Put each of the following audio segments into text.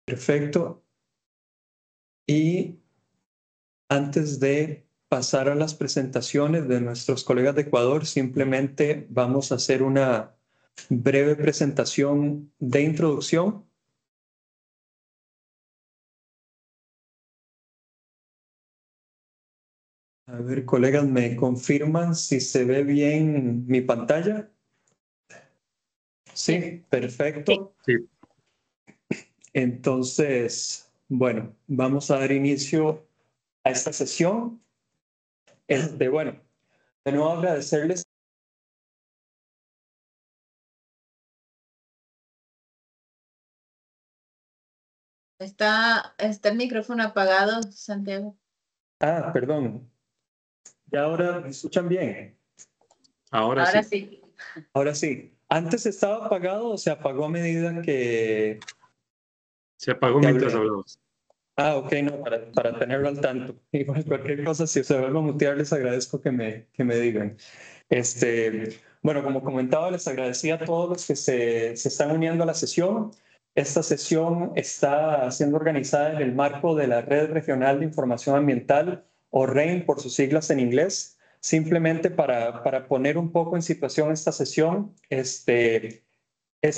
Perfecto. Y antes de pasar a las presentaciones de nuestros colegas de Ecuador, simplemente vamos a hacer una breve presentación de introducción. A ver, colegas, ¿me confirman si se ve bien mi pantalla? Sí, perfecto. Sí. Entonces, bueno, vamos a dar inicio a esta sesión. Bueno, de nuevo agradecerles. Está el micrófono apagado, Santiago. Ah, perdón. ¿Y ahora me escuchan bien? Ahora sí. Ahora sí. ¿Antes estaba apagado o se apagó a medida que Se apagó mientras hablé? hablabas. Ah, ok, no, para tenerlo al tanto. Igual cualquier cosa, si se vuelve a mutear, les agradezco que me digan. Bueno, como comentaba, les agradecía a todos los que se están uniendo a la sesión. Esta sesión está siendo organizada en el marco de la Red Regional de Información Ambiental, o REIN por sus siglas en inglés. Simplemente para poner un poco en situación esta sesión, es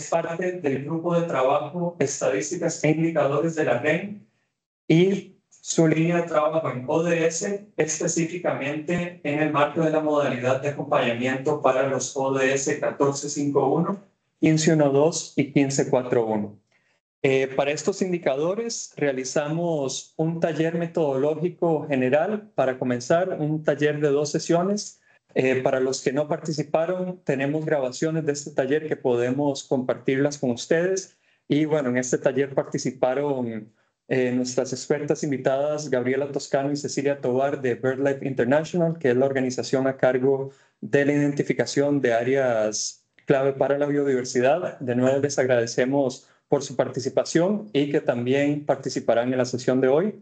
parte del grupo de trabajo Estadísticas e Indicadores de la REIN y su línea de trabajo en ODS, específicamente en el marco de la modalidad de acompañamiento para los ODS 1451, 1512 y 1541. Para estos indicadores realizamos un taller metodológico general para comenzar, un taller de 2 sesiones. Para los que no participaron, tenemos grabaciones de este taller que podemos compartirlas con ustedes. Y bueno, en este taller participaron nuestras expertas invitadas Gabriela Toscano y Cecilia Tovar de BirdLife International, que es la organización a cargo de la identificación de áreas clave para la biodiversidad. De nuevo les agradecemos por su participación y que también participarán en la sesión de hoy.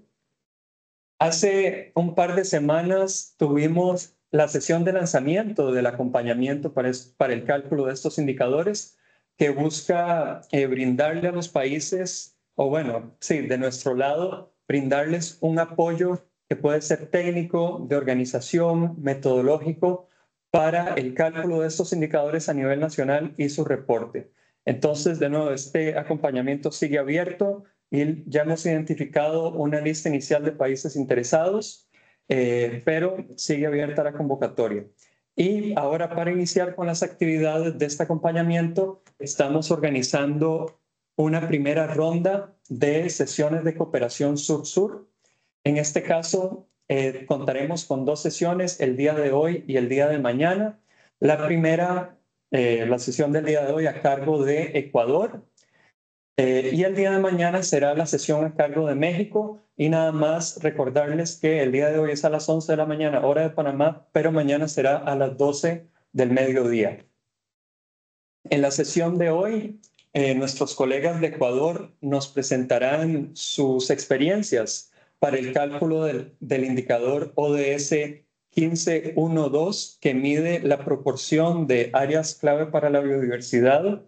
Hace un par de semanas tuvimos la sesión de lanzamiento del acompañamiento para el cálculo de estos indicadores, que busca brindarle a los países, o bueno, sí, de nuestro lado, brindarles un apoyo que puede ser técnico, de organización, metodológico, para el cálculo de estos indicadores a nivel nacional y su reporte. Entonces, de nuevo, este acompañamiento sigue abierto y ya hemos identificado una lista inicial de países interesados, pero sigue abierta la convocatoria. Y ahora, para iniciar con las actividades de este acompañamiento, estamos organizando una primera ronda de sesiones de cooperación sur-sur. En este caso, contaremos con 2 sesiones, el día de hoy y el día de mañana. La primera, la sesión del día de hoy a cargo de Ecuador, y el día de mañana será la sesión a cargo de México. Y nada más recordarles que el día de hoy es a las 11 de la mañana, hora de Panamá, pero mañana será a las 12 del mediodía. En la sesión de hoy, nuestros colegas de Ecuador nos presentarán sus experiencias para el cálculo del indicador ODS 1512, que mide la proporción de áreas clave para la biodiversidad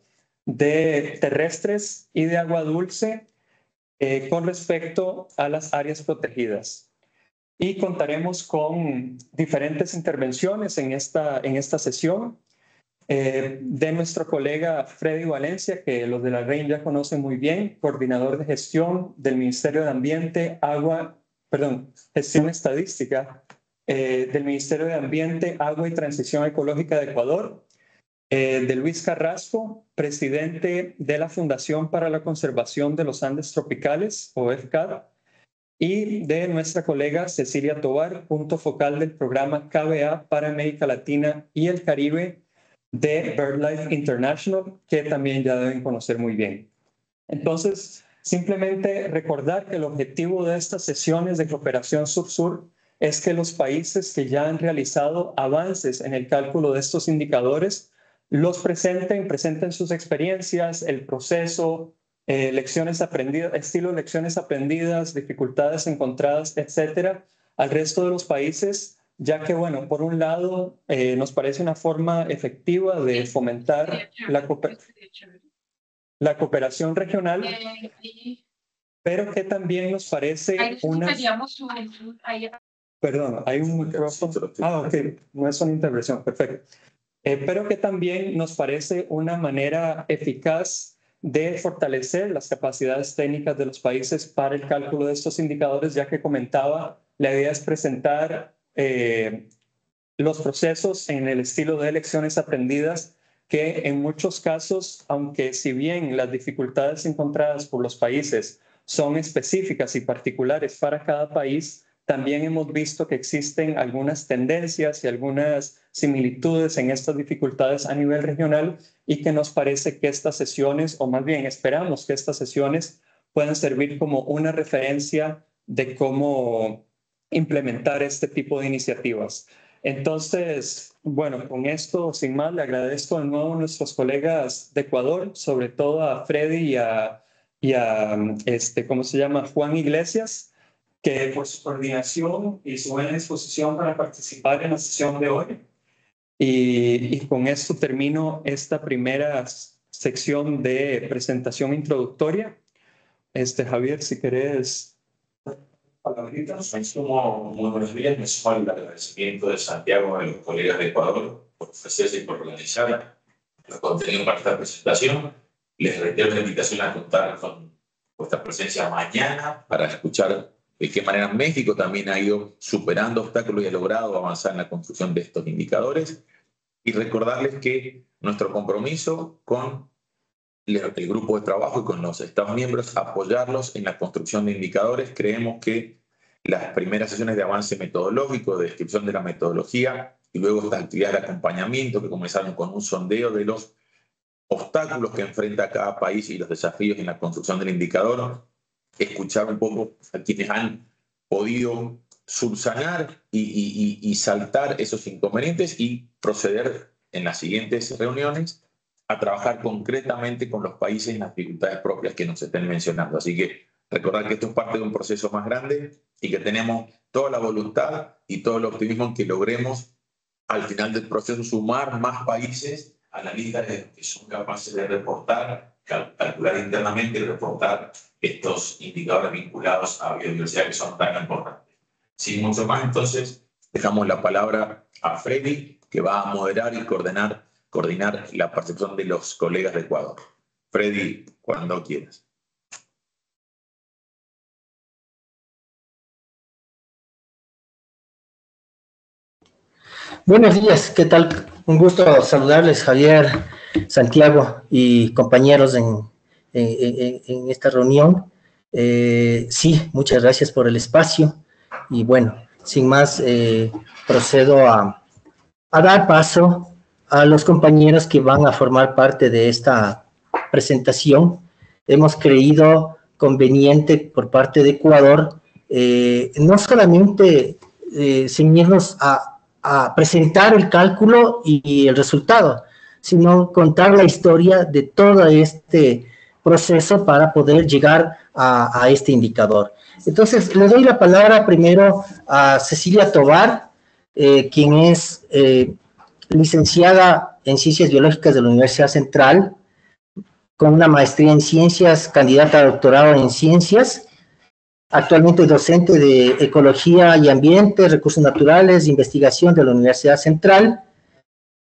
de terrestres y de agua dulce con respecto a las áreas protegidas. Y contaremos con diferentes intervenciones en esta sesión de nuestro colega Freddy Valencia, que los de la REIN ya conocen muy bien, coordinador de gestión del Ministerio de Ambiente, gestión estadística del Ministerio de Ambiente, Agua y Transición Ecológica de Ecuador, de Luis Carrasco, presidente de la Fundación para la Conservación de los Andes Tropicales, o FCAD, y de nuestra colega Cecilia Tovar, punto focal del programa KBA para América Latina y el Caribe de BirdLife International, que también ya deben conocer muy bien. Entonces, simplemente recordar que el objetivo de estas sesiones de cooperación sur-sur es que los países que ya han realizado avances en el cálculo de estos indicadores los presenten sus experiencias, el proceso, lecciones aprendidas, estilo lecciones aprendidas, dificultades encontradas, etcétera, al resto de los países, ya que, bueno, por un lado, nos parece una forma efectiva de fomentar la cooperación regional. pero que también nos parece una... Perdón, hay un micrófono. Ok, no es una intervención, perfecto. Pero que también nos parece una manera eficaz de fortalecer las capacidades técnicas de los países para el cálculo de estos indicadores, ya que comentaba, la idea es presentar los procesos en el estilo de lecciones aprendidas, que en muchos casos, aunque si bien las dificultades encontradas por los países son específicas y particulares para cada país, también hemos visto que existen algunas tendencias y algunas similitudes en estas dificultades a nivel regional y que nos parece que estas sesiones, o más bien esperamos que estas sesiones puedan servir como una referencia de cómo implementar este tipo de iniciativas. Entonces, bueno, con esto, sin más, le agradezco de nuevo a nuestros colegas de Ecuador, sobre todo a Freddy y a ¿cómo se llama? Juan Iglesias, que por su coordinación y su buena disposición para participar en la sesión de hoy. Y con esto termino esta primera sección de presentación introductoria. Javier, si querés palabritas. Muy buenos días. Me sumo al agradecimiento de Santiago a los colegas de Ecuador por ofrecerse y por organizar el contenido para esta presentación. Les reitero la invitación a contar con vuestra presencia mañana para escuchar de qué manera México también ha ido superando obstáculos y ha logrado avanzar en la construcción de estos indicadores. Y recordarles que nuestro compromiso con el grupo de trabajo y con los Estados miembros, apoyarlos en la construcción de indicadores. Creemos que las primeras sesiones de avance metodológico, de descripción de la metodología, y luego estas actividades de acompañamiento que comenzaron con un sondeo de los obstáculos que enfrenta cada país y los desafíos en la construcción del indicador, escuchar un poco a quienes han podido subsanar y saltar esos inconvenientes y proceder en las siguientes reuniones a trabajar concretamente con los países en las dificultades propias que nos estén mencionando. Así que recordar que esto es parte de un proceso más grande y que tenemos toda la voluntad y todo el optimismo en que logremos al final del proceso sumar más países a la lista de que son capaces de reportar, calcular internamente y reportar estos indicadores vinculados a biodiversidad que son tan importantes. Sin mucho más, entonces, dejamos la palabra a Freddy, que va a moderar y coordinar la participación de los colegas de Ecuador. Freddy, cuando quieras. Buenos días, ¿qué tal? Un gusto saludarles, Javier, Santiago y compañeros en esta reunión. Sí, muchas gracias por el espacio y bueno, sin más, procedo a dar paso a los compañeros que van a formar parte de esta presentación. Hemos creído conveniente por parte de Ecuador no solamente ceñirnos a presentar el cálculo y el resultado, sino contar la historia de todo este proceso para poder llegar a este indicador. Entonces, le doy la palabra primero a Cecilia Tovar, quien es licenciada en Ciencias Biológicas de la Universidad Central, con una maestría en Ciencias, candidata a doctorado en Ciencias, actualmente docente de Ecología y Ambiente, Recursos Naturales, Investigación de la Universidad Central,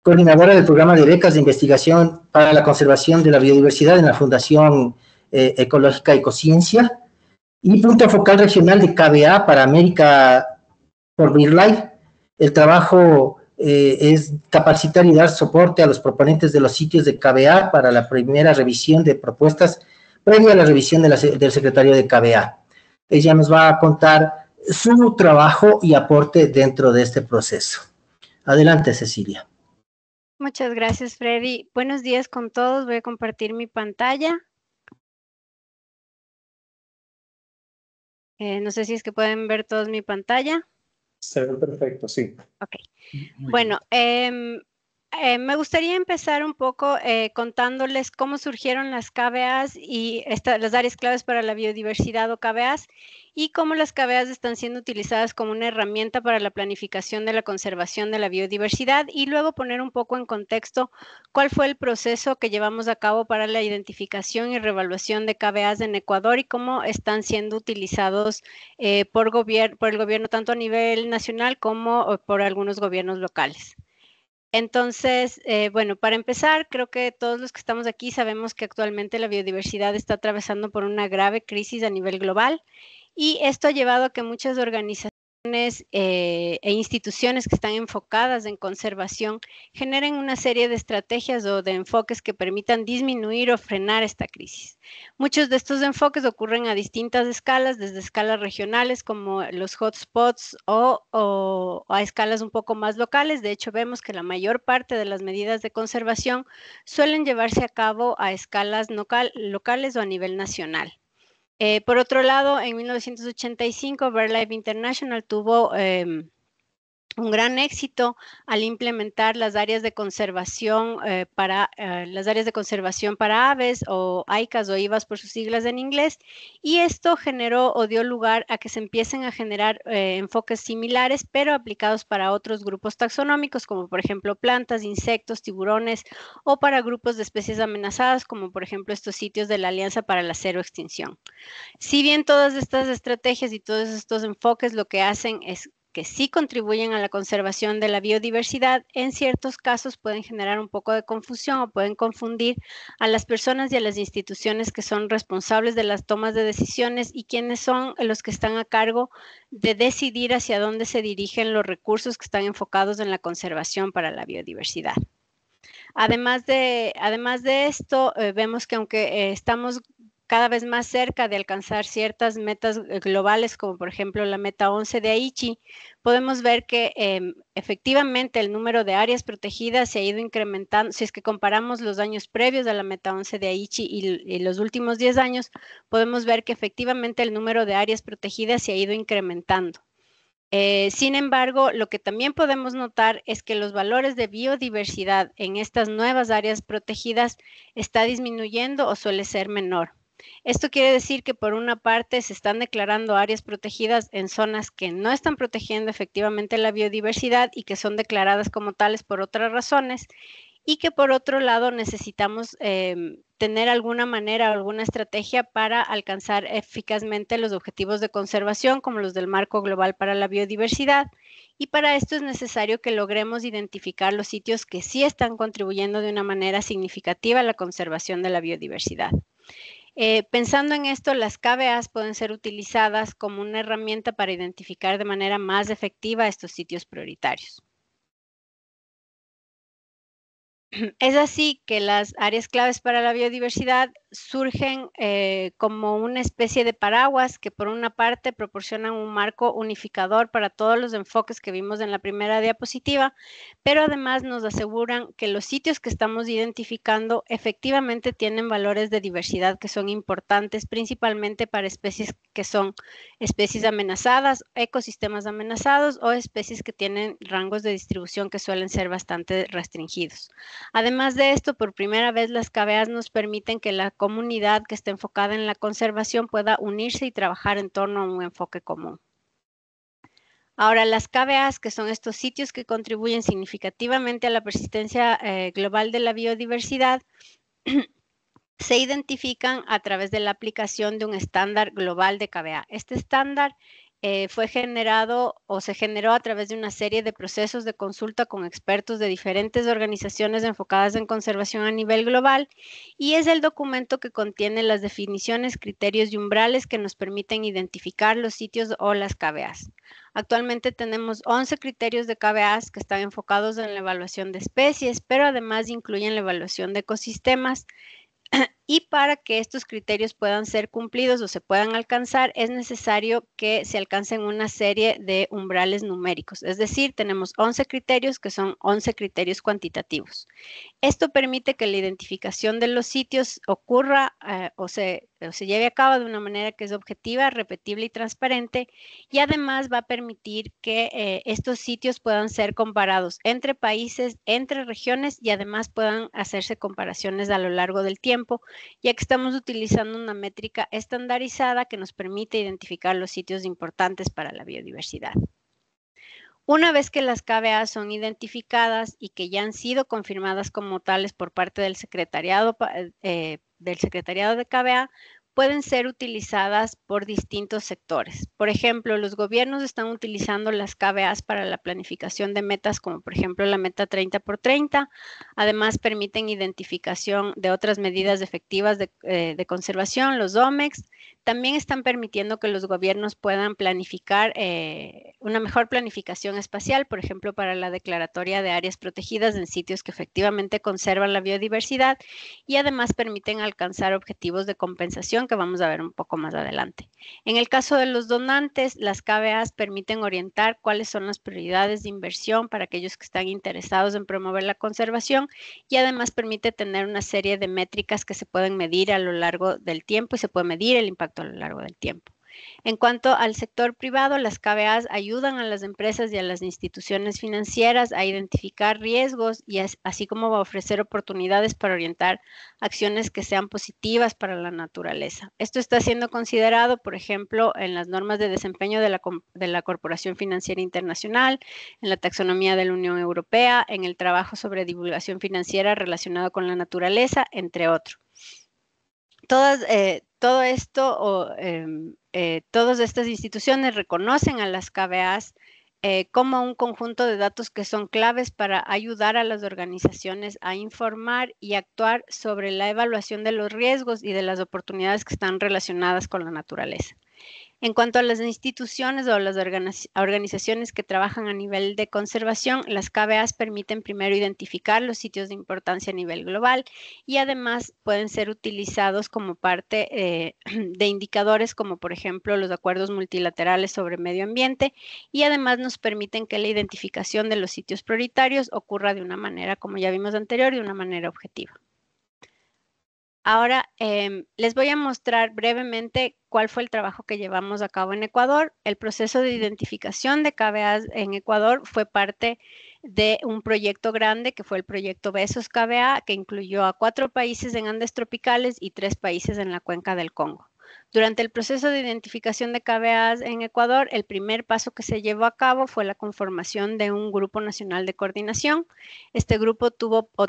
coordinadora del programa de becas de investigación para la conservación de la biodiversidad en la Fundación Ecológica Ecociencia, y punto focal regional de KBA para América por BirdLife. El trabajo es capacitar y dar soporte a los proponentes de los sitios de KBA para la primera revisión de propuestas previa a la revisión del secretario de KBA. Ella nos va a contar su trabajo y aporte dentro de este proceso. Adelante, Cecilia. Muchas gracias, Freddy. Buenos días con todos. Voy a compartir mi pantalla. No sé si es que pueden ver todos mi pantalla. Se ve perfecto, sí. Ok. Bueno, Me gustaría empezar un poco contándoles cómo surgieron las KBAs y las áreas claves para la biodiversidad o KBAs y cómo las KBAs están siendo utilizadas como una herramienta para la planificación de la conservación de la biodiversidad y luego poner un poco en contexto cuál fue el proceso que llevamos a cabo para la identificación y reevaluación de KBAs en Ecuador y cómo están siendo utilizados por el gobierno tanto a nivel nacional como por algunos gobiernos locales. Entonces, bueno, para empezar, creo que todos los que estamos aquí sabemos que actualmente la biodiversidad está atravesando por una grave crisis a nivel global y esto ha llevado a que muchas organizaciones e instituciones que están enfocadas en conservación generen una serie de estrategias o de enfoques que permitan disminuir o frenar esta crisis. Muchos de estos enfoques ocurren a distintas escalas, desde escalas regionales como los hotspots o a escalas un poco más locales. De hecho, vemos que la mayor parte de las medidas de conservación suelen llevarse a cabo a escalas locales o a nivel nacional. Por otro lado, en 1985, BirdLife International tuvo un gran éxito al implementar las áreas de conservación para aves o AICAS o IVAs por sus siglas en inglés, y esto generó o dio lugar a que se empiecen a generar enfoques similares pero aplicados para otros grupos taxonómicos como por ejemplo plantas, insectos, tiburones o para grupos de especies amenazadas como por ejemplo estos sitios de la Alianza para la Cero Extinción. Si bien todas estas estrategias y todos estos enfoques lo que hacen es que sí contribuyen a la conservación de la biodiversidad, en ciertos casos pueden generar un poco de confusión o pueden confundir a las personas y a las instituciones que son responsables de las tomas de decisiones y quienes son los que están a cargo de decidir hacia dónde se dirigen los recursos que están enfocados en la conservación para la biodiversidad. Además de esto, vemos que aunque estamos cada vez más cerca de alcanzar ciertas metas globales, como por ejemplo la meta 11 de Aichi, podemos ver que efectivamente el número de áreas protegidas se ha ido incrementando. Si es que comparamos los años previos a la meta 11 de Aichi y los últimos 10 años, podemos ver que efectivamente el número de áreas protegidas se ha ido incrementando. Sin embargo, lo que también podemos notar es que los valores de biodiversidad en estas nuevas áreas protegidas está disminuyendo o suele ser menor. Esto quiere decir que por una parte se están declarando áreas protegidas en zonas que no están protegiendo efectivamente la biodiversidad y que son declaradas como tales por otras razones, y que por otro lado necesitamos tener alguna manera o alguna estrategia para alcanzar eficazmente los objetivos de conservación como los del Marco Global para la Biodiversidad, y para esto es necesario que logremos identificar los sitios que sí están contribuyendo de una manera significativa a la conservación de la biodiversidad. Pensando en esto, las KBAs pueden ser utilizadas como una herramienta para identificar de manera más efectiva estos sitios prioritarios. Es así que las áreas claves para la biodiversidad surgen como una especie de paraguas que por una parte proporcionan un marco unificador para todos los enfoques que vimos en la primera diapositiva, pero además nos aseguran que los sitios que estamos identificando efectivamente tienen valores de diversidad que son importantes, principalmente para especies que son especies amenazadas, ecosistemas amenazados o especies que tienen rangos de distribución que suelen ser bastante restringidos. Además de esto, por primera vez las KBAs nos permiten que la comunidad que está enfocada en la conservación pueda unirse y trabajar en torno a un enfoque común. Ahora, las KBAs, que son estos sitios que contribuyen significativamente a la persistencia global de la biodiversidad, se identifican a través de la aplicación de un estándar global de KBA. Este estándar fue generado o se generó a través de una serie de procesos de consulta con expertos de diferentes organizaciones enfocadas en conservación a nivel global, y es el documento que contiene las definiciones, criterios y umbrales que nos permiten identificar los sitios o las KBAs. Actualmente tenemos 11 criterios de KBAs que están enfocados en la evaluación de especies, pero además incluyen la evaluación de ecosistemas Y para que estos criterios puedan ser cumplidos o se puedan alcanzar, es necesario que se alcancen una serie de umbrales numéricos. Es decir, tenemos 11 criterios que son 11 criterios cuantitativos. Esto permite que la identificación de los sitios ocurra o se lleve a cabo de una manera que es objetiva, repetible y transparente, y además va a permitir que estos sitios puedan ser comparados entre países, entre regiones, y además puedan hacerse comparaciones a lo largo del tiempo, ya que estamos utilizando una métrica estandarizada que nos permite identificar los sitios importantes para la biodiversidad. Una vez que las KBA son identificadas y que ya han sido confirmadas como tales por parte del secretariado de KBA, pueden ser utilizadas por distintos sectores. Por ejemplo, los gobiernos están utilizando las KBAs para la planificación de metas, como por ejemplo la meta 30x30. Además, permiten identificación de otras medidas efectivas de conservación, los OMEX. También están permitiendo que los gobiernos puedan planificar una mejor planificación espacial, por ejemplo, para la declaratoria de áreas protegidas en sitios que efectivamente conservan la biodiversidad, y además permiten alcanzar objetivos de compensación que vamos a ver un poco más adelante. En el caso de los donantes, las KBAs permiten orientar cuáles son las prioridades de inversión para aquellos que están interesados en promover la conservación, y además permite tener una serie de métricas que se pueden medir a lo largo del tiempo y se puede medir el impacto a lo largo del tiempo. En cuanto al sector privado, las KBAs ayudan a las empresas y a las instituciones financieras a identificar riesgos y así como a ofrecer oportunidades para orientar acciones que sean positivas para la naturaleza. Esto está siendo considerado, por ejemplo, en las normas de desempeño de la Corporación Financiera Internacional, en la taxonomía de la Unión Europea, en el trabajo sobre divulgación financiera relacionado con la naturaleza, entre otros. Todas estas instituciones reconocen a las KBAs como un conjunto de datos que son claves para ayudar a las organizaciones a informar y actuar sobre la evaluación de los riesgos y de las oportunidades que están relacionadas con la naturaleza. En cuanto a las instituciones o las organizaciones que trabajan a nivel de conservación, las KBAs permiten primero identificar los sitios de importancia a nivel global y además pueden ser utilizados como parte de indicadores como por ejemplo los acuerdos multilaterales sobre medio ambiente, y además nos permiten que la identificación de los sitios prioritarios ocurra de una manera, como ya vimos anterior, de una manera objetiva. Ahora les voy a mostrar brevemente cuál fue el trabajo que llevamos a cabo en Ecuador. El proceso de identificación de KBAs en Ecuador fue parte de un proyecto grande que fue el proyecto Besos KBA, que incluyó a 4 países en Andes tropicales y 3 países en la cuenca del Congo. Durante el proceso de identificación de KBAs en Ecuador, el primer paso que se llevó a cabo fue la conformación de un grupo nacional de coordinación. Este grupo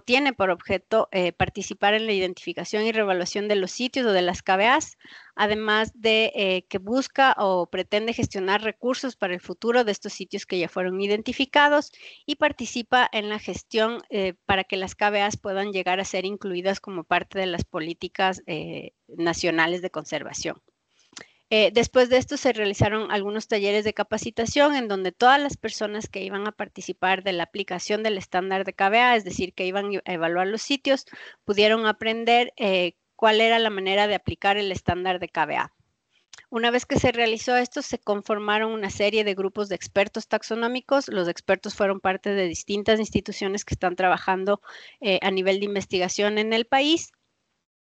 tiene por objeto participar en la identificación y reevaluación de los sitios o de las KBAs, además de que busca o pretende gestionar recursos para el futuro de estos sitios que ya fueron identificados, y participa en la gestión para que las KBAs puedan llegar a ser incluidas como parte de las políticas nacionales de conservación. Después de esto se realizaron algunos talleres de capacitación en donde todas las personas que iban a participar de la aplicación del estándar de KBA, es decir, que iban a evaluar los sitios, pudieron aprender cuál era la manera de aplicar el estándar de KBA. Una vez que se realizó esto, se conformaron una serie de grupos de expertos taxonómicos. Los expertos fueron parte de distintas instituciones que están trabajando a nivel de investigación en el país,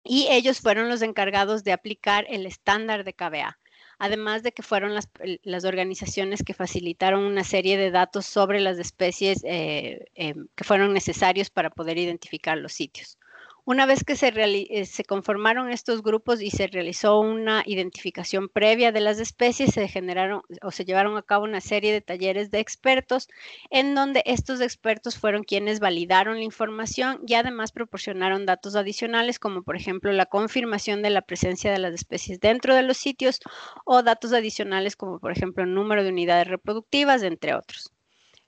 y ellos fueron los encargados de aplicar el estándar de KBA. Además de que fueron las organizaciones que facilitaron una serie de datos sobre las especies que fueron necesarios para poder identificar los sitios. Una vez que se conformaron estos grupos y se realizó una identificación previa de las especies, se llevaron a cabo una serie de talleres de expertos en donde estos expertos fueron quienes validaron la información y además proporcionaron datos adicionales como por ejemplo la confirmación de la presencia de las especies dentro de los sitios o datos adicionales como por ejemplo el número de unidades reproductivas, entre otros.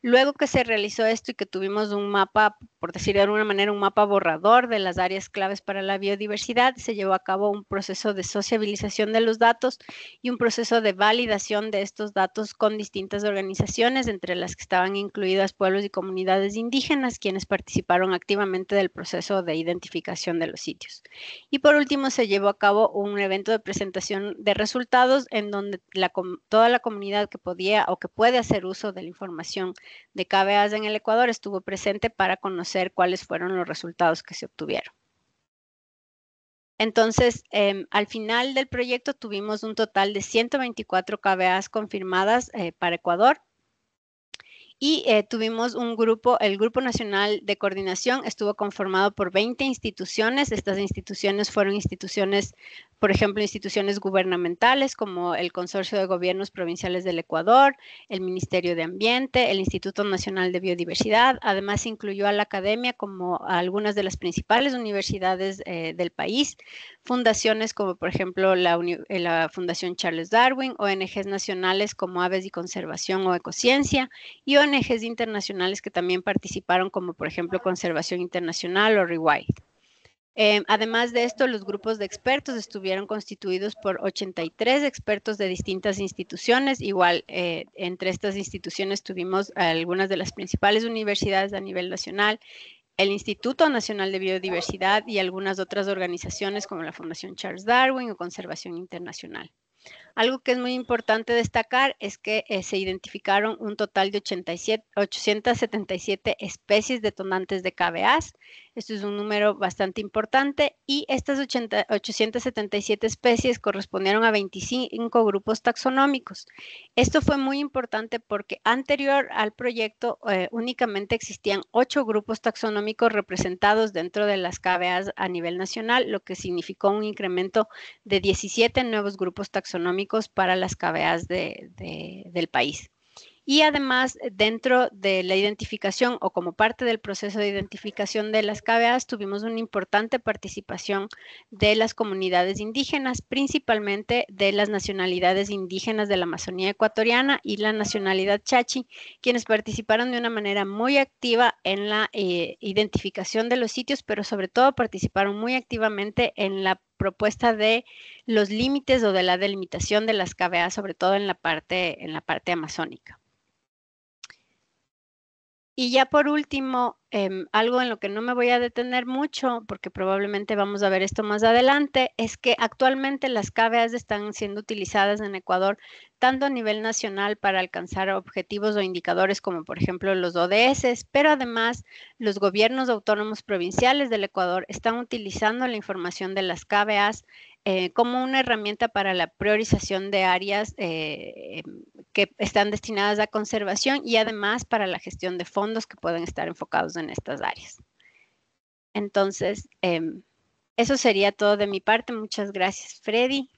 Luego que se realizó esto y que tuvimos un mapa, por decir de alguna manera, un mapa borrador de las áreas claves para la biodiversidad, se llevó a cabo un proceso de sociabilización de los datos y un proceso de validación de estos datos con distintas organizaciones, entre las que estaban incluidas pueblos y comunidades indígenas, quienes participaron activamente del proceso de identificación de los sitios. Y por último, se llevó a cabo un evento de presentación de resultados en donde toda la comunidad que podía o que puede hacer uso de la información de KBAs en el Ecuador estuvo presente para conocer cuáles fueron los resultados que se obtuvieron. Entonces, al final del proyecto tuvimos un total de 124 KBAs confirmadas para Ecuador. Y tuvimos un grupo, el Grupo Nacional de Coordinación estuvo conformado por 20 instituciones. Estas instituciones fueron instituciones, por ejemplo, instituciones gubernamentales como el Consorcio de Gobiernos Provinciales del Ecuador, el Ministerio de Ambiente, el Instituto Nacional de Biodiversidad. Además, incluyó a la academia como a algunas de las principales universidades del país, fundaciones como, por ejemplo, la Fundación Charles Darwin, ONGs nacionales como Aves y Conservación o Ecociencia, y ONGs internacionales que también participaron, como por ejemplo Conservación Internacional o Rewild. Además de esto, los grupos de expertos estuvieron constituidos por 83 expertos de distintas instituciones. Igual, entre estas instituciones tuvimos algunas de las principales universidades a nivel nacional, el Instituto Nacional de Biodiversidad y algunas otras organizaciones como la Fundación Charles Darwin o Conservación Internacional. Algo que es muy importante destacar es que se identificaron un total de 877 especies detonantes de KBAs. Esto es un número bastante importante y estas 877 especies correspondieron a 25 grupos taxonómicos. Esto fue muy importante porque anterior al proyecto únicamente existían 8 grupos taxonómicos representados dentro de las KBAs a nivel nacional, lo que significó un incremento de 17 nuevos grupos taxonómicos para las KBAs del país. Y además, dentro de la identificación o como parte del proceso de identificación de las KBAs, tuvimos una importante participación de las comunidades indígenas, principalmente de las nacionalidades indígenas de la Amazonía ecuatoriana y la nacionalidad chachi, quienes participaron de una manera muy activa en la identificación de los sitios, pero sobre todo participaron muy activamente en la propuesta de los límites o de la delimitación de las KBAs, sobre todo en la parte amazónica. Y ya por último, algo en lo que no me voy a detener mucho, porque probablemente vamos a ver esto más adelante, es que actualmente las KBAs están siendo utilizadas en Ecuador tanto a nivel nacional para alcanzar objetivos o indicadores como por ejemplo los ODS, pero además los gobiernos autónomos provinciales del Ecuador están utilizando la información de las KBAs como una herramienta para la priorización de áreas que están destinadas a conservación y además para la gestión de fondos que pueden estar enfocados en estas áreas. Entonces, eso sería todo de mi parte. Muchas gracias, Freddy.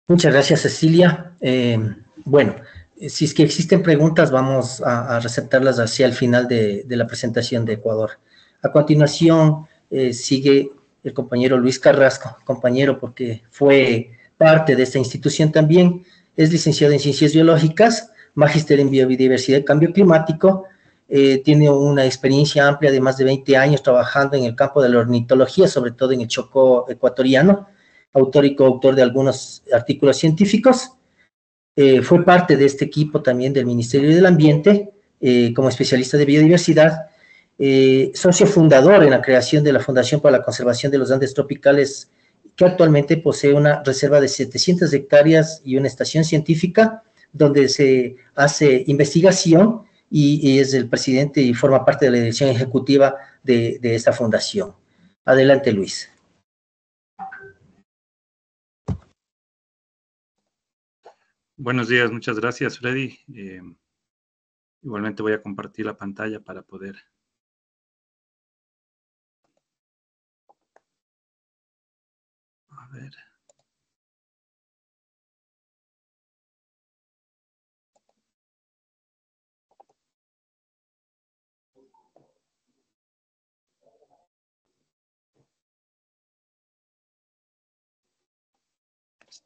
Muchas gracias, Cecilia. Bueno, si es que existen preguntas, vamos a receptarlas hacia el final de la presentación de Ecuador. A continuación, sigue el compañero Luis Carrasco, compañero porque fue parte de esta institución también, es licenciado en Ciencias Biológicas, magíster en Biodiversidad y Cambio Climático, tiene una experiencia amplia de más de 20 años trabajando en el campo de la ornitología, sobre todo en el Chocó ecuatoriano, autor y coautor de algunos artículos científicos. Fue parte de este equipo también del Ministerio del Ambiente, como especialista de biodiversidad, socio fundador en la creación de la Fundación para la Conservación de los Andes Tropicales, que actualmente posee una reserva de 700 hectáreas y una estación científica donde se hace investigación y es el presidente y forma parte de la dirección ejecutiva de esta fundación. Adelante, Luis. Buenos días, muchas gracias, Freddy. Igualmente voy a compartir la pantalla para poder. A ver.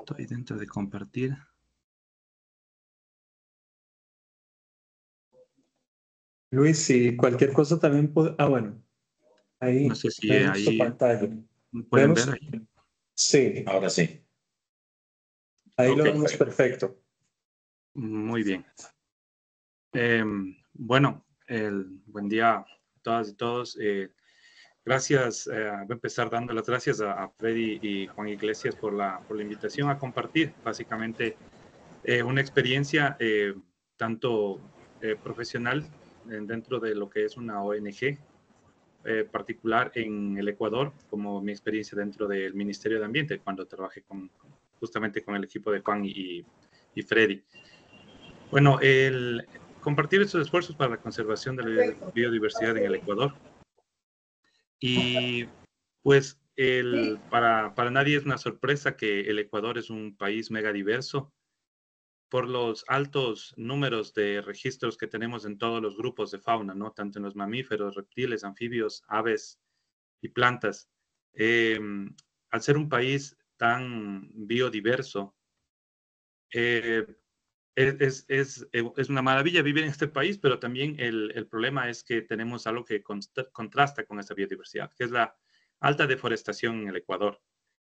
Estoy dentro de compartir. Luis, si cualquier cosa también puede... Ah, bueno. Ahí no sé si vemos ahí tu pantalla. pueden ¿Vemos? ver ahí. Sí, Ahora sí. ahí Ok, lo vemos perfecto. Muy bien. Bueno, buen día a todas y todos. Gracias, voy a empezar dando las gracias a Freddy y Juan Iglesias por la invitación a compartir básicamente una experiencia tanto profesional dentro de lo que es una ONG particular en el Ecuador, como mi experiencia dentro del Ministerio de Ambiente, cuando trabajé justamente con el equipo de Juan y Freddy. Bueno, compartir estos esfuerzos para la conservación de la biodiversidad en el Ecuador. Y pues para nadie es una sorpresa que el Ecuador es un país mega diverso por los altos números de registros que tenemos en todos los grupos de fauna, ¿no? Tanto en los mamíferos, reptiles, anfibios, aves y plantas. Al ser un país tan biodiverso, es una maravilla vivir en este país, pero también el problema es que tenemos algo que contrasta con esa biodiversidad, que es la alta deforestación en el Ecuador.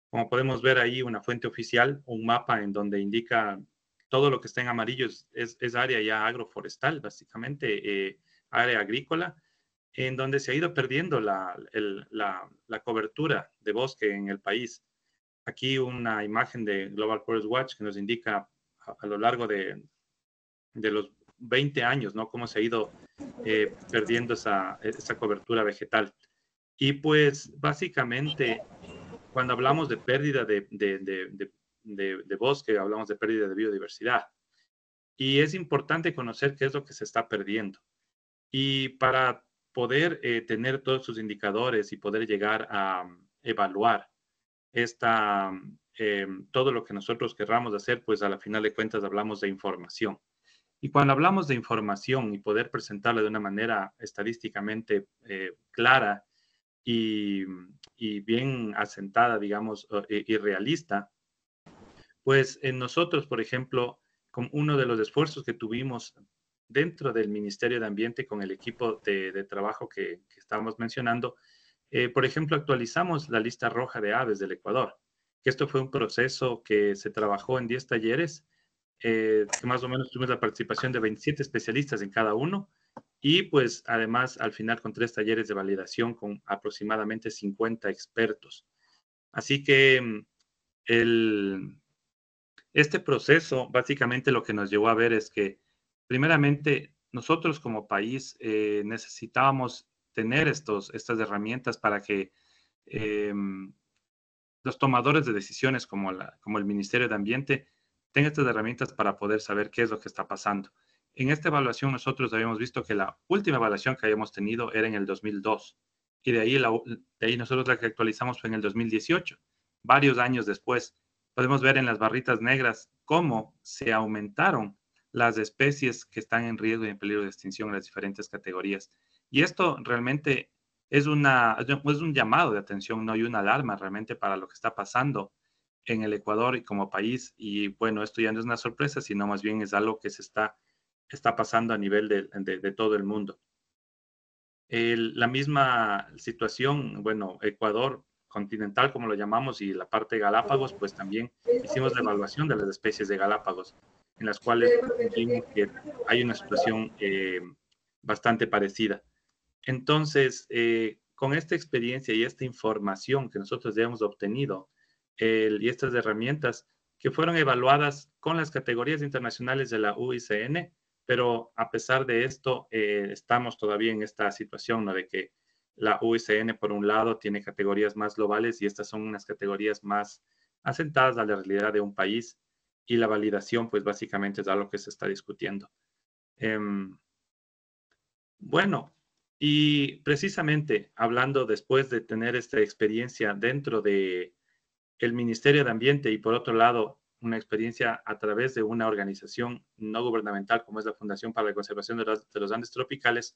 Como podemos ver ahí, una fuente oficial, un mapa en donde indica todo lo que está en amarillo es área ya agroforestal, básicamente área agrícola, en donde se ha ido perdiendo la cobertura de bosque en el país. Aquí una imagen de Global Forest Watch que nos indica a lo largo de los 20 años, ¿no? Cómo se ha ido perdiendo esa cobertura vegetal. Y pues básicamente cuando hablamos de pérdida de bosque, hablamos de pérdida de biodiversidad. Y es importante conocer qué es lo que se está perdiendo. Y para poder tener todos estos indicadores y poder llegar a evaluar todo lo que nosotros querramos hacer, pues a la final de cuentas hablamos de información. Y cuando hablamos de información y poder presentarla de una manera estadísticamente clara y bien asentada, digamos, y realista, pues en nosotros, por ejemplo, con uno de los esfuerzos que tuvimos dentro del Ministerio de Ambiente con el equipo de trabajo que estábamos mencionando, por ejemplo, actualizamos la lista roja de aves del Ecuador, que esto fue un proceso que se trabajó en 10 talleres, que más o menos tuvimos la participación de 27 especialistas en cada uno, y pues además al final con 3 talleres de validación con aproximadamente 50 expertos. Así que este proceso básicamente lo que nos llevó a ver es que primeramente nosotros como país necesitábamos tener estas herramientas para que los tomadores de decisiones como el Ministerio de Ambiente tengan estas herramientas para poder saber qué es lo que está pasando. En esta evaluación nosotros habíamos visto que la última evaluación que habíamos tenido era en el 2002 y de ahí nosotros la que actualizamos fue en el 2018, varios años después. Podemos ver en las barritas negras cómo se aumentaron las especies que están en riesgo y en peligro de extinción en las diferentes categorías. Y esto realmente es un llamado de atención, ¿no? Y una alarma realmente para lo que está pasando en el Ecuador y como país. Y bueno, esto ya no es una sorpresa, sino más bien es algo que se está pasando a nivel de todo el mundo. La misma situación, bueno, Ecuador continental, como lo llamamos, y la parte de Galápagos, pues también hicimos la evaluación de las especies de Galápagos, en las cuales vimos que hay una situación bastante parecida. Entonces, con esta experiencia y esta información que nosotros ya hemos obtenido y estas herramientas que fueron evaluadas con las categorías internacionales de la UICN, pero a pesar de esto, estamos todavía en esta situación, ¿no? De que la UICN, por un lado, tiene categorías más globales y estas son unas categorías más asentadas a la realidad de un país y la validación, pues básicamente es algo que se está discutiendo. Bueno, y precisamente hablando después de tener esta experiencia dentro de el Ministerio de Ambiente y por otro lado una experiencia a través de una organización no gubernamental como es la Fundación para la Conservación de los Andes Tropicales,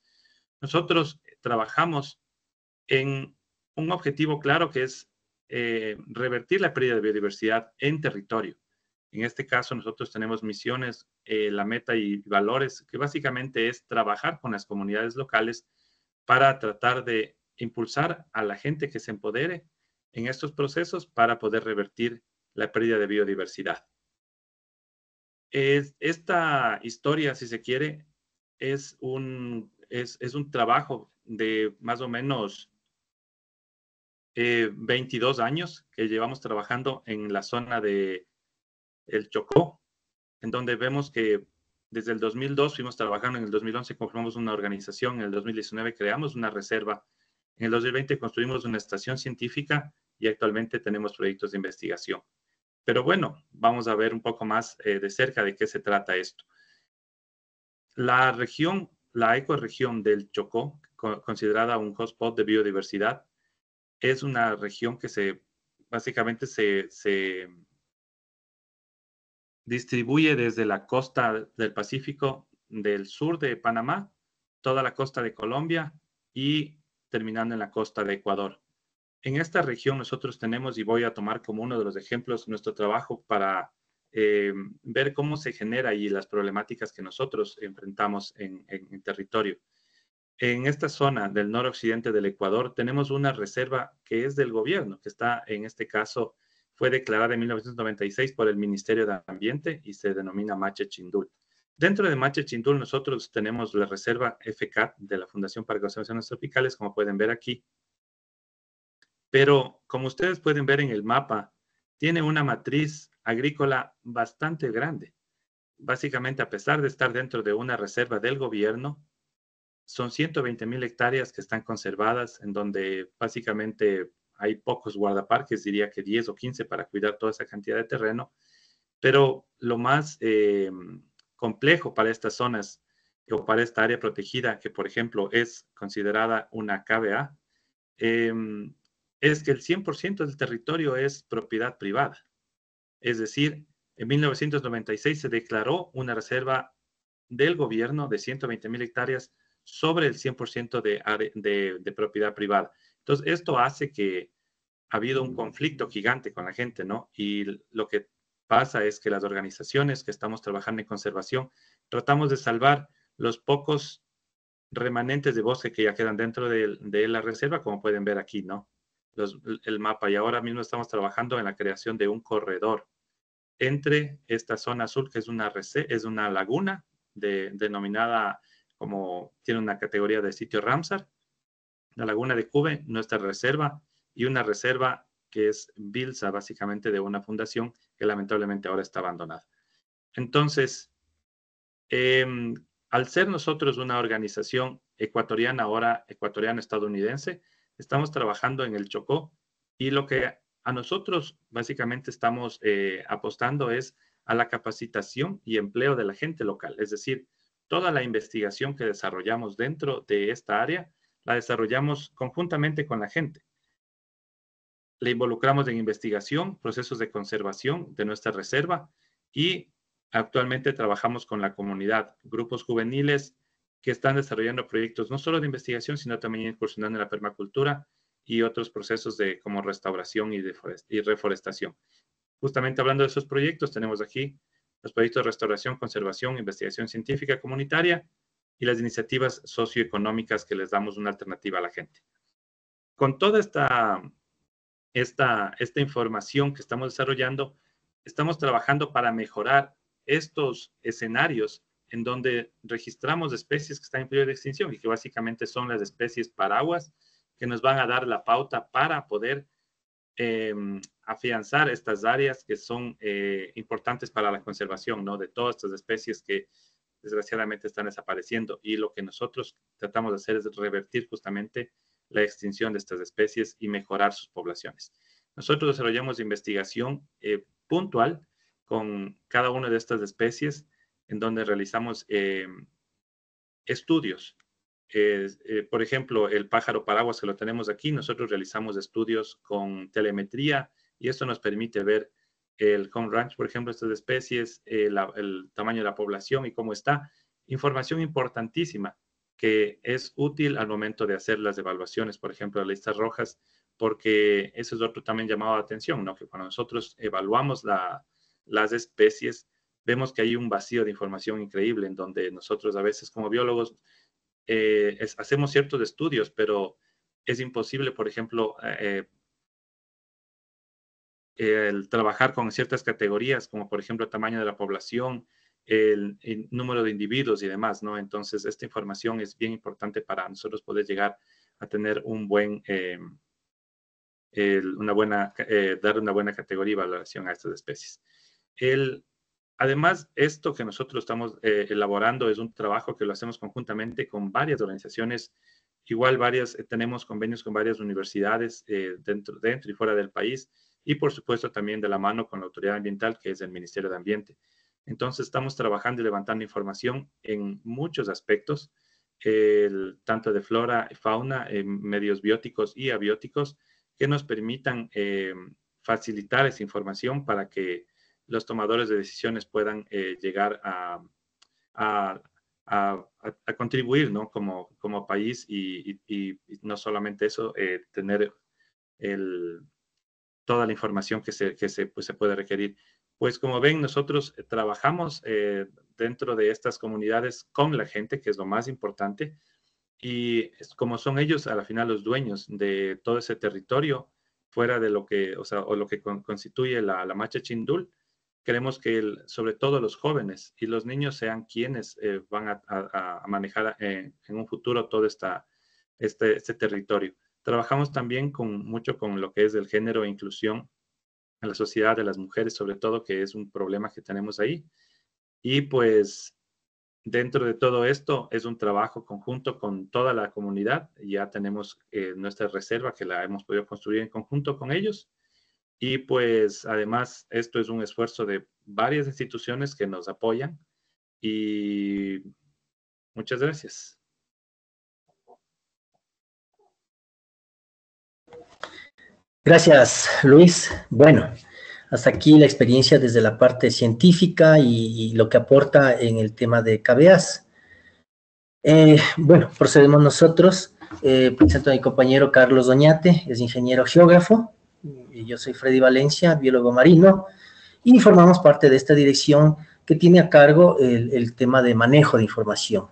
nosotros trabajamos en un objetivo claro que es revertir la pérdida de biodiversidad en territorio. En este caso, nosotros tenemos misiones, la meta y valores, que básicamente es trabajar con las comunidades locales para tratar de impulsar a la gente que se empodere en estos procesos para poder revertir la pérdida de biodiversidad. Esta historia, si se quiere, es un trabajo de más o menos 22 años que llevamos trabajando en la zona de el Chocó, en donde vemos que desde el 2002 fuimos trabajando, en el 2011 conformamos una organización, en el 2019 creamos una reserva, en el 2020 construimos una estación científica y actualmente tenemos proyectos de investigación. Pero bueno, vamos a ver un poco más de cerca de qué se trata esto. La región, la ecorregión del Chocó, considerada un hotspot de biodiversidad, es una región que básicamente se distribuye desde la costa del Pacífico del sur de Panamá, toda la costa de Colombia y terminando en la costa de Ecuador. En esta región nosotros tenemos, y voy a tomar como uno de los ejemplos, nuestro trabajo para ver cómo se genera y las problemáticas que nosotros enfrentamos en territorio. En esta zona del noroccidente del Ecuador tenemos una reserva que es del gobierno, que está, en este caso, fue declarada en 1996 por el Ministerio de Ambiente y se denomina Mache Chindul. Dentro de Mache Chindul nosotros tenemos la reserva FCAT de la Fundación para Conservaciones Tropicales, como pueden ver aquí. Pero, como ustedes pueden ver en el mapa, tiene una matriz agrícola bastante grande. Básicamente, a pesar de estar dentro de una reserva del gobierno, son 120,000 hectáreas que están conservadas, en donde básicamente hay pocos guardaparques, diría que 10 o 15 para cuidar toda esa cantidad de terreno. Pero lo más complejo para estas zonas o para esta área protegida, que por ejemplo es considerada una KBA, es que el 100% del territorio es propiedad privada. Es decir, en 1996 se declaró una reserva del gobierno de 120,000 hectáreas sobre el 100% de propiedad privada. Entonces, esto hace que ha habido un conflicto gigante con la gente, ¿no? Y lo que pasa es que las organizaciones que estamos trabajando en conservación tratamos de salvar los pocos remanentes de bosque que ya quedan dentro de la reserva, como pueden ver aquí, ¿no? El mapa. Y ahora mismo estamos trabajando en la creación de un corredor entre esta zona azul, que es una laguna denominada como tiene una categoría de sitio Ramsar, la laguna de Cube, nuestra reserva, y una reserva que es Bilsa, básicamente de una fundación que lamentablemente ahora está abandonada. Entonces, al ser nosotros una organización ecuatoriana, ahora ecuatoriano-estadounidense, estamos trabajando en el Chocó y lo que a nosotros básicamente estamos apostando es a la capacitación y empleo de la gente local, es decir, toda la investigación que desarrollamos dentro de esta área, la desarrollamos conjuntamente con la gente. Le involucramos en investigación, procesos de conservación de nuestra reserva y actualmente trabajamos con la comunidad, grupos juveniles que están desarrollando proyectos no solo de investigación, sino también incursionando en la permacultura y otros procesos como restauración y reforestación. Justamente hablando de esos proyectos, tenemos aquí los proyectos de restauración, conservación, investigación científica comunitaria y las iniciativas socioeconómicas que les damos una alternativa a la gente. Con toda esta información que estamos desarrollando, estamos trabajando para mejorar estos escenarios en donde registramos especies que están en peligro de extinción y que básicamente son las especies paraguas que nos van a dar la pauta para poder afianzar estas áreas que son importantes para la conservación, ¿no? De todas estas especies que desgraciadamente están desapareciendo. Y lo que nosotros tratamos de hacer es revertir justamente la extinción de estas especies y mejorar sus poblaciones. Nosotros desarrollamos investigación puntual con cada una de estas especies, en donde realizamos estudios. Por ejemplo, el pájaro paraguas que lo tenemos aquí, nosotros realizamos estudios con telemetría y esto nos permite ver el home range, por ejemplo, estas especies, el tamaño de la población y cómo está. Información importantísima que es útil al momento de hacer las evaluaciones, por ejemplo, las listas rojas, porque eso es otro también llamado de atención, ¿no? Que cuando nosotros evaluamos las especies, vemos que hay un vacío de información increíble en donde nosotros a veces como biólogos hacemos ciertos estudios, pero es imposible, por ejemplo, el trabajar con ciertas categorías, como por ejemplo el tamaño de la población, el número de individuos y demás, ¿no? Entonces, esta información es bien importante para nosotros poder llegar a tener un buen, dar una buena categoría y valoración a estas especies. Además, esto que nosotros estamos elaborando es un trabajo que lo hacemos conjuntamente con varias organizaciones, igual tenemos convenios con varias universidades dentro y fuera del país, y por supuesto también de la mano con la autoridad ambiental, que es el Ministerio de Ambiente. Entonces, estamos trabajando y levantando información en muchos aspectos, tanto de flora, fauna, medios bióticos y abióticos, que nos permitan facilitar esa información para que los tomadores de decisiones puedan llegar a contribuir, ¿no? como país y no solamente eso, tener toda la información que se puede requerir. Pues como ven, nosotros trabajamos dentro de estas comunidades con la gente, que es lo más importante, y como son ellos a la final los dueños de todo ese territorio, fuera de lo que, o lo que constituye la Macha Chindul, queremos que sobre todo los jóvenes y los niños sean quienes van a manejar en un futuro todo este territorio. Trabajamos también mucho con lo que es el género e inclusión en la sociedad de las mujeres, sobre todo, que es un problema que tenemos ahí. Y pues dentro de todo esto es un trabajo conjunto con toda la comunidad. Ya tenemos nuestra reserva que la hemos podido construir en conjunto con ellos. Y pues además esto es un esfuerzo de varias instituciones que nos apoyan. Y muchas gracias. Gracias, Luis. Bueno, hasta aquí la experiencia desde la parte científica y lo que aporta en el tema de CABEAS. Bueno, procedemos nosotros. Presento a mi compañero Carlos Doñate, es ingeniero geógrafo. Y yo soy Freddy Valencia, biólogo marino, y formamos parte de esta dirección que tiene a cargo el tema de manejo de información.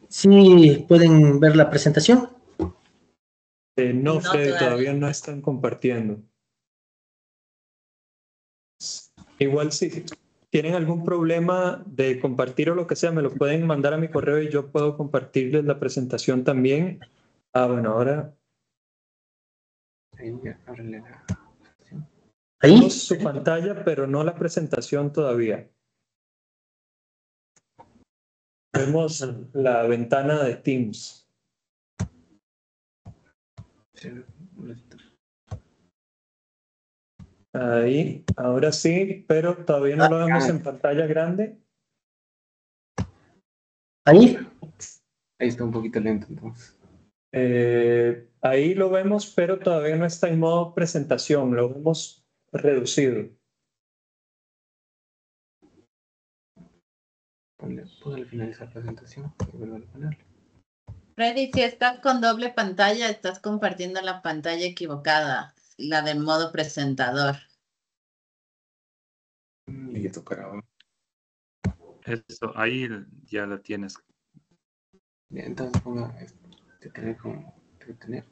¿Sí pueden ver la presentación? No, Freddy, todavía no están compartiendo. Igual si tienen algún problema de compartir o lo que sea, me lo pueden mandar a mi correo y yo puedo compartirles la presentación también. Bueno, ahora... ¿Ahí? Vemos su pantalla, pero no la presentación todavía. Vemos la ventana de Teams. Ahí, ahora sí, pero todavía no lo vemos en pantalla grande. ¿Ahí? Ahí está un poquito lento, entonces. Ahí lo vemos, pero todavía no está en modo presentación, lo vemos reducido. Puedo finalizar la presentación y vuelvo a ponerlo. Freddy, si estás con doble pantalla, estás compartiendo la pantalla equivocada, la del modo presentador. Y tocará. Eso, ahí ya la tienes. Bien, entonces ponga detener como detener.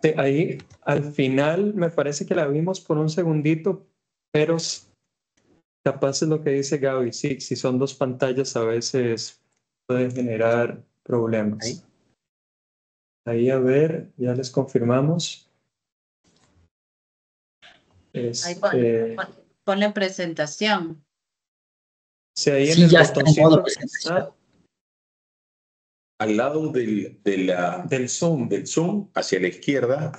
Sí, ahí al final me parece que la vimos por un segundito, pero capaz es lo que dice Gaby. Sí, si son dos pantallas a veces puede generar problemas. Ahí a ver, ya les confirmamos. Ahí ponle presentación. Sí, ahí Sí, en el ya está en modo botoncito presentación. Al lado del del Zoom. hacia la izquierda,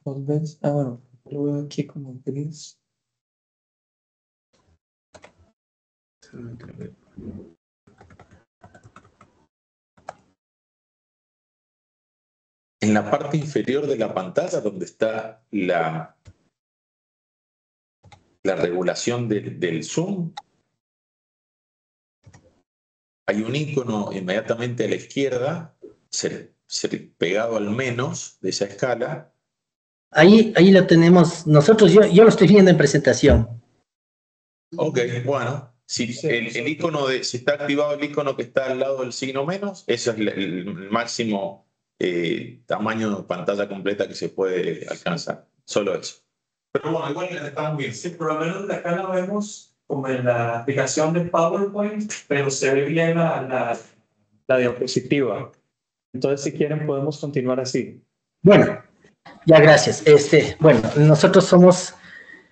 dos veces. Ah, bueno, lo veo aquí como gris. Solamente lo veo. En la parte inferior de la pantalla, donde está la regulación del zoom, hay un icono inmediatamente a la izquierda, pegado al menos de esa escala. Ahí lo tenemos nosotros, yo lo estoy viendo en presentación. Ok, bueno, si el icono si está activado el icono que está al lado del signo menos, ese es el máximo tamaño de pantalla completa que se puede alcanzar. Solo eso. Pero bueno, igual estamos bien. Sí, por lo menos de acá la vemos como en la aplicación de PowerPoint, pero se ve bien la diapositiva. Entonces, si quieren, podemos continuar así. Bueno, ya gracias. Bueno, nosotros somos,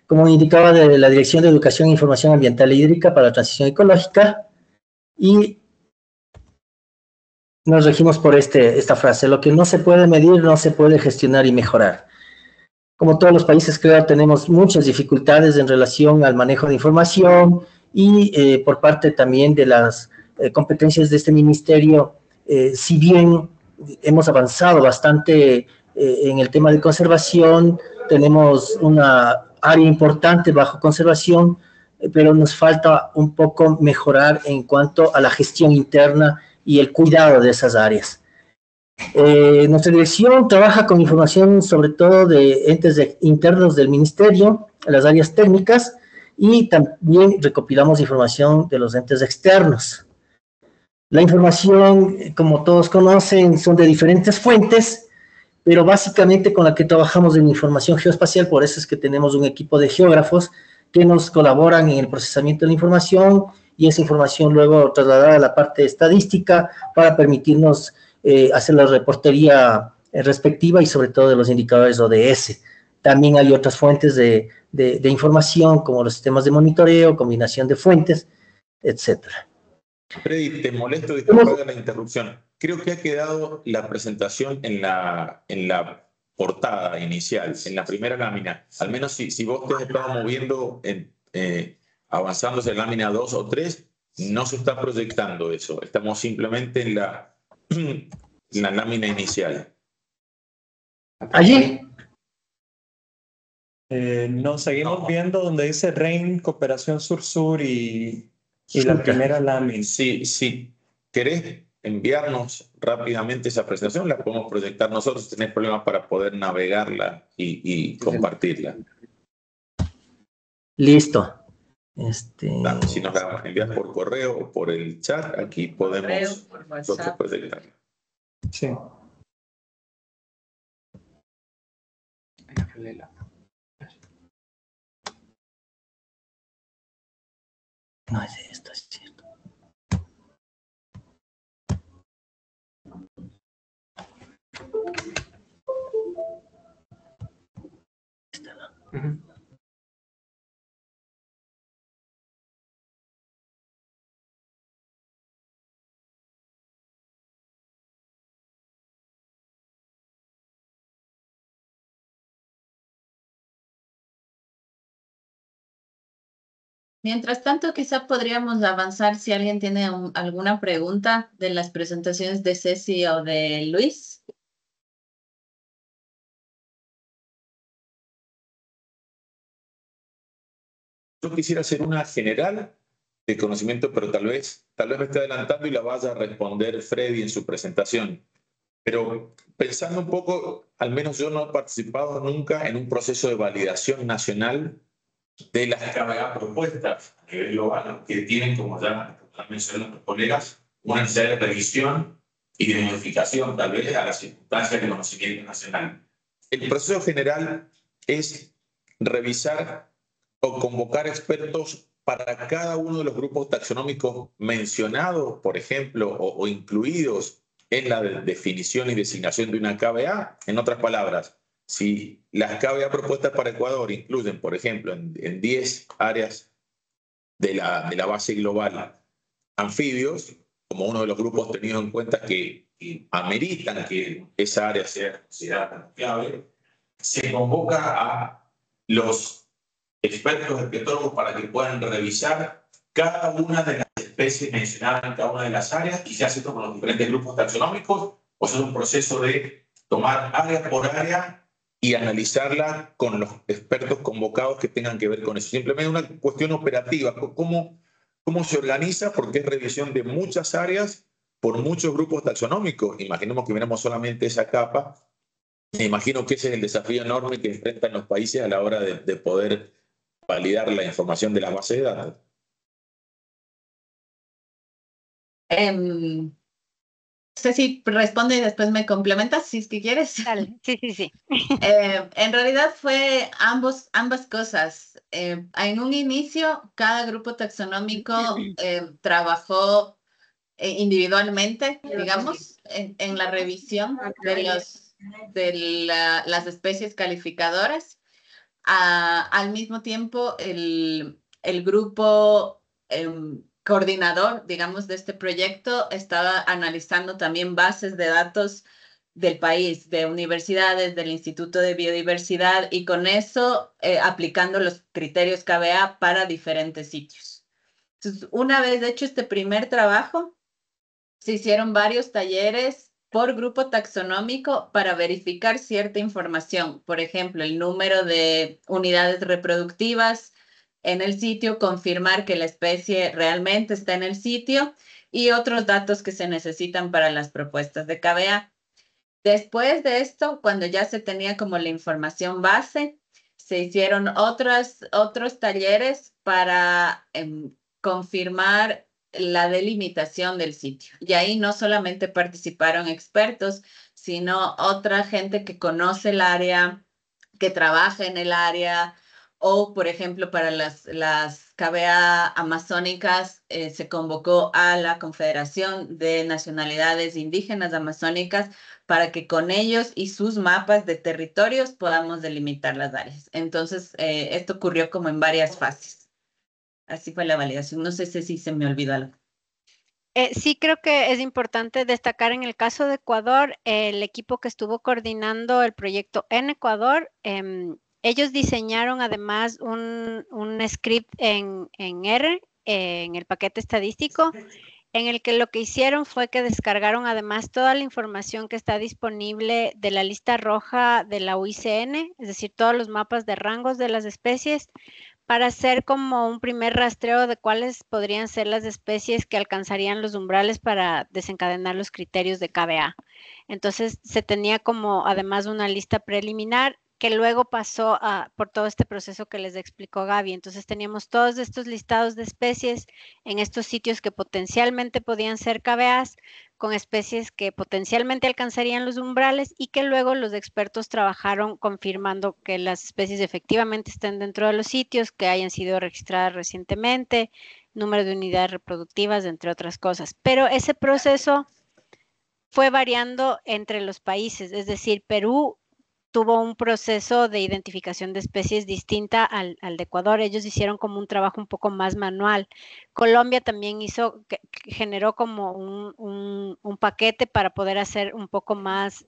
como indicaba, de la Dirección de Educación e Información Ambiental e Hídrica para la Transición Ecológica y nos regimos por esta frase: lo que no se puede medir no se puede gestionar y mejorar. Como todos los países, creo, tenemos muchas dificultades en relación al manejo de información y por parte también de las competencias de este ministerio, si bien hemos avanzado bastante en el tema de conservación, tenemos una área importante bajo conservación, pero nos falta un poco mejorar en cuanto a la gestión interna y el cuidado de esas áreas. Nuestra dirección trabaja con información sobre todo de entes internos del ministerio, las áreas técnicas, y también recopilamos información de los entes externos. La información, como todos conocen, son de diferentes fuentes, pero básicamente con la que trabajamos en información geoespacial, por eso es que tenemos un equipo de geógrafos que nos colaboran en el procesamiento de la información y esa información luego trasladada a la parte estadística para permitirnos hacer la reportería respectiva y sobre todo de los indicadores ODS. También hay otras fuentes de información como los sistemas de monitoreo, combinación de fuentes, etcétera. Freddy, te molesto, disculpa la interrupción. Creo que ha quedado la presentación en la portada inicial, en la primera lámina. Al menos si vos te has estado moviendo, avanzando en lámina 2 o 3, no se está proyectando eso. Estamos simplemente en la lámina inicial. ¿Allí? Nos seguimos viendo donde dice REIN, Cooperación Sur-Sur y la primera lámina. Si querés enviarnos rápidamente esa presentación, la podemos proyectar nosotros. Si tenés problemas para poder navegarla y compartirla. Listo. Si nos la envías por correo o por el chat, aquí podemos nosotros proyectarla. Sí. No es esto, es cierto. Mientras tanto, quizá podríamos avanzar si alguien tiene alguna pregunta de las presentaciones de Ceci o de Luis. Yo quisiera hacer una general de conocimiento, pero tal vez me esté adelantando y la vaya a responder Freddy en su presentación. Pero pensando un poco, al menos yo no he participado nunca en un proceso de validación nacional de las KBA propuestas a nivel global, que tienen, como ya mencionaron los colegas, una necesidad de revisión y de modificación, tal vez, a las circunstancias de conocimiento nacional. El proceso general es revisar o convocar expertos para cada uno de los grupos taxonómicos mencionados, por ejemplo, o incluidos en la definición y designación de una KBA. En otras palabras, si las KBA propuestas para Ecuador incluyen, por ejemplo, en 10 áreas de la base global anfibios, como uno de los grupos tenidos en cuenta que ameritan que esa área sea considerada como clave, se convoca a los expertos herpetólogos para que puedan revisar cada una de las especies mencionadas en cada una de las áreas, y se hace esto con los diferentes grupos taxonómicos, o sea, es un proceso de tomar área por área y analizarla con los expertos convocados que tengan que ver con eso. Simplemente una cuestión operativa, cómo se organiza, porque es revisión de muchas áreas por muchos grupos taxonómicos. Imaginemos que miramos solamente esa capa. Me imagino que ese es el desafío enorme que enfrentan los países a la hora de poder validar la información de las bases de datos. No sé si responde y después me complementas, si es que quieres. Dale. Sí. En realidad fue ambas cosas. En un inicio, cada grupo taxonómico trabajó individualmente, digamos, en la revisión de las especies calificadoras. Al mismo tiempo, el grupo coordinador, digamos, de este proyecto estaba analizando también bases de datos del país, de universidades, del Instituto de Biodiversidad, y con eso aplicando los criterios KBA para diferentes sitios. Entonces, una vez hecho este primer trabajo, se hicieron varios talleres por grupo taxonómico para verificar cierta información. Por ejemplo, el número de unidades reproductivas en el sitio, confirmar que la especie realmente está en el sitio y otros datos que se necesitan para las propuestas de KBA. Después de esto, cuando ya se tenía como la información base, se hicieron otros talleres para confirmar la delimitación del sitio. Y ahí no solamente participaron expertos, sino otra gente que conoce el área, que trabaja en el área, o, por ejemplo, para las KBA amazónicas, se convocó a la Confederación de Nacionalidades Indígenas Amazónicas para que con ellos y sus mapas de territorios podamos delimitar las áreas. Entonces, esto ocurrió como en varias fases. Así fue la validación. No sé si se me olvidó algo. Sí, creo que es importante destacar en el caso de Ecuador, el equipo que estuvo coordinando el proyecto en Ecuador, ellos diseñaron además un script en R, en el paquete estadístico, en el que lo que hicieron fue que descargaron además toda la información que está disponible de la lista roja de la UICN, es decir, todos los mapas de rangos de las especies, para hacer como un primer rastreo de cuáles podrían ser las especies que alcanzarían los umbrales para desencadenar los criterios de KBA. Entonces, se tenía como además una lista preliminar que luego pasó por todo este proceso que les explicó Gaby. Entonces, teníamos todos estos listados de especies en estos sitios que potencialmente podían ser KBAs, con especies que potencialmente alcanzarían los umbrales, y que luego los expertos trabajaron confirmando que las especies efectivamente estén dentro de los sitios, que hayan sido registradas recientemente, número de unidades reproductivas, entre otras cosas. Pero ese proceso fue variando entre los países, es decir, Perú tuvo un proceso de identificación de especies distinta al de Ecuador. Ellos hicieron como un trabajo un poco más manual. Colombia también generó como un paquete para poder hacer un poco más,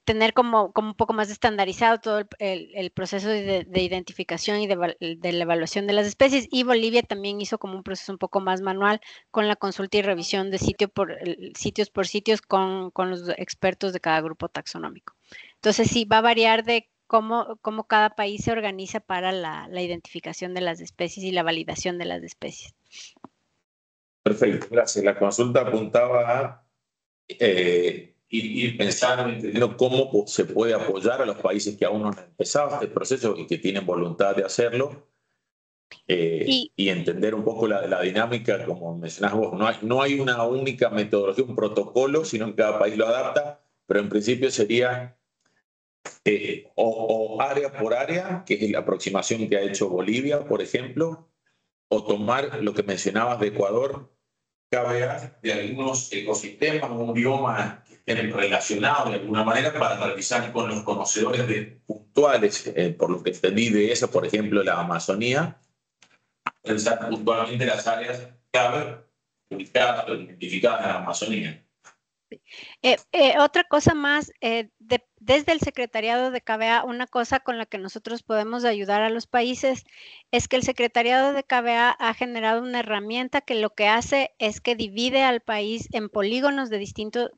tener como un poco más estandarizado todo el proceso de identificación y de la evaluación de las especies. Y Bolivia también hizo como un proceso un poco más manual con la consulta y revisión de sitios por sitios con los expertos de cada grupo taxonómico. Entonces sí, va a variar de cómo cada país se organiza para la identificación de las especies y la validación de las especies. Perfecto, gracias. La consulta apuntaba a ir pensando, entendiendo cómo se puede apoyar a los países que aún no han empezado este proceso y que tienen voluntad de hacerlo, y entender un poco la dinámica, como mencionás vos. No hay una única metodología, un protocolo, sino que cada país lo adapta, pero en principio sería o área por área, que es la aproximación que ha hecho Bolivia, por ejemplo, o tomar lo que mencionabas de Ecuador, KBA de algunos ecosistemas, un bioma que estén relacionados de alguna manera, para realizar con los conocedores puntuales, por lo que entendí de eso, por ejemplo, la Amazonía, realizar puntualmente las áreas clave ubicadas o identificadas en la Amazonía. Otra cosa más, desde el Secretariado de KBA, una cosa con la que nosotros podemos ayudar a los países es que el Secretariado de KBA ha generado una herramienta que lo que hace es que divide al país en polígonos de distintos,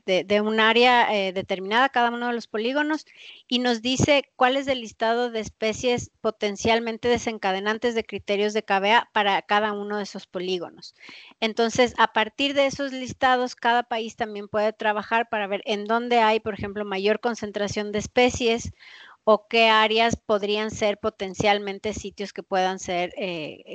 de un área determinada, cada uno de los polígonos, y nos dice cuál es el listado de especies potencialmente desencadenantes de criterios de KBA para cada uno de esos polígonos. Entonces, a partir de esos listados, cada país también puede trabajar para ver en dónde hay, por ejemplo, mayor concentración de especies o qué áreas podrían ser potencialmente sitios que puedan ser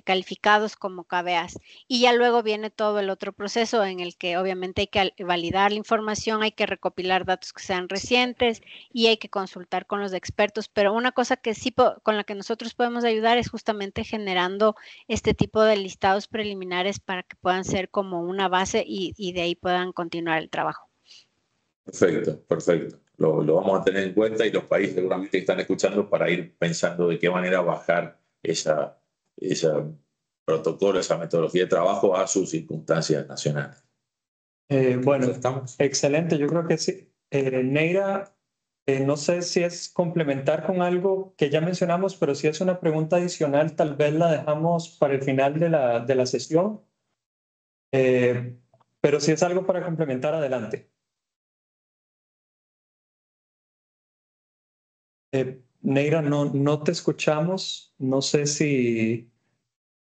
calificados como KBAs. Y ya luego viene todo el otro proceso en el que obviamente hay que validar la información, hay que recopilar datos que sean recientes y hay que consultar con los expertos. Pero una cosa que sí con la que nosotros podemos ayudar es justamente generando este tipo de listados preliminares para que puedan ser como una base y de ahí puedan continuar el trabajo. Perfecto, perfecto. Lo vamos a tener en cuenta y los países seguramente están escuchando para ir pensando de qué manera bajar esa protocolo, esa metodología de trabajo a sus circunstancias nacionales. Bueno, excelente, yo creo que sí. Neira, no sé si es complementar con algo que ya mencionamos, pero si es una pregunta adicional, tal vez la dejamos para el final de la sesión. Pero si es algo para complementar, adelante. Neira, no te escuchamos. No sé si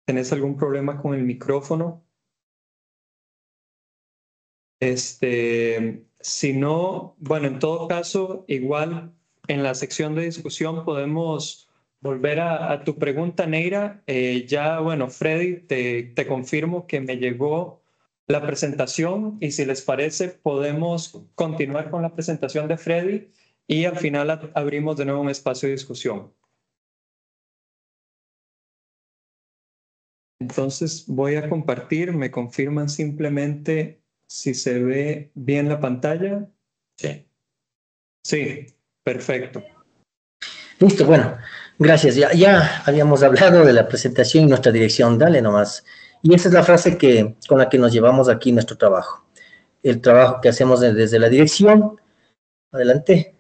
tenés algún problema con el micrófono. Si no, bueno, en todo caso, igual en la sección de discusión podemos volver a tu pregunta, Neira. Ya, bueno, Freddy, te confirmo que me llegó la presentación y si les parece podemos continuar con la presentación de Freddy y al final abrimos de nuevo un espacio de discusión. Entonces voy a compartir, me confirman simplemente si se ve bien la pantalla. Sí. Sí, perfecto. Listo, bueno, gracias. Ya habíamos hablado de la presentación y nuestra dirección, dale nomás. Y esa es la frase con la que nos llevamos aquí nuestro trabajo. El trabajo que hacemos desde la dirección. Adelante.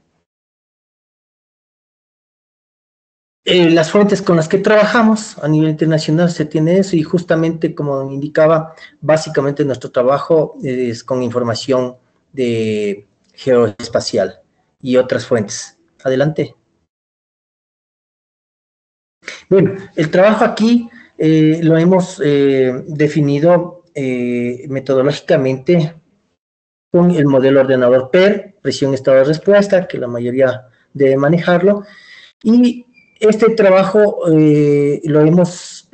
Las fuentes con las que trabajamos a nivel internacional se tiene eso y justamente como indicaba, básicamente nuestro trabajo es con información de geoespacial y otras fuentes. Adelante. Bueno, el trabajo aquí lo hemos definido metodológicamente con el modelo ordenador PER, presión, estado de respuesta, que la mayoría debe manejarlo, y este trabajo lo hemos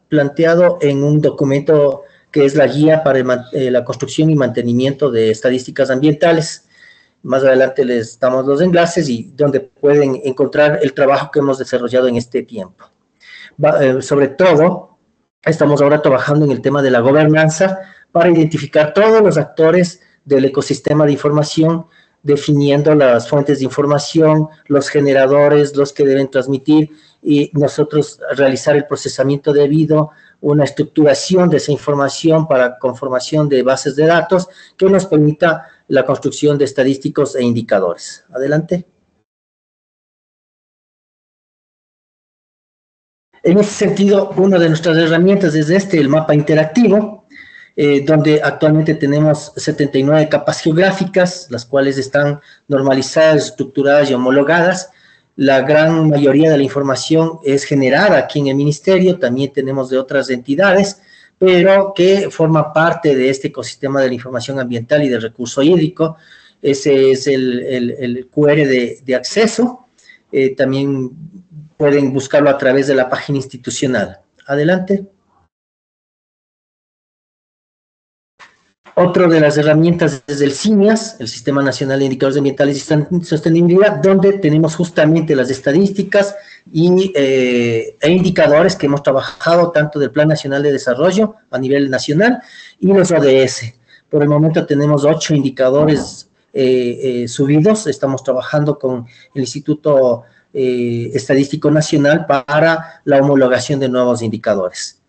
planteado en un documento que es la guía para la construcción y mantenimiento de estadísticas ambientales. Más adelante les damos los enlaces y donde pueden encontrar el trabajo que hemos desarrollado en este tiempo. Sobre todo, estamos ahora trabajando en el tema de la gobernanza para identificar todos los actores del ecosistema de información, definiendo las fuentes de información, los generadores, los que deben transmitir, y nosotros realizar el procesamiento debido, una estructuración de esa información para conformación de bases de datos que nos permita la construcción de estadísticos e indicadores. Adelante. En ese sentido, una de nuestras herramientas es el mapa interactivo, donde actualmente tenemos 79 capas geográficas, las cuales están normalizadas, estructuradas y homologadas. La gran mayoría de la información es generada aquí en el Ministerio, también tenemos de otras entidades, pero que forma parte de este ecosistema de la información ambiental y del recurso hídrico. Ese es el QR de acceso. También pueden buscarlo a través de la página institucional. Adelante. Otra de las herramientas es el SINIAS, el Sistema Nacional de Indicadores Ambientales y Sostenibilidad, donde tenemos justamente las estadísticas e indicadores que hemos trabajado tanto del Plan Nacional de Desarrollo a nivel nacional y los ODS. Por el momento tenemos 8 indicadores subidos. Estamos trabajando con el Instituto Estadístico Nacional para la homologación de nuevos indicadores.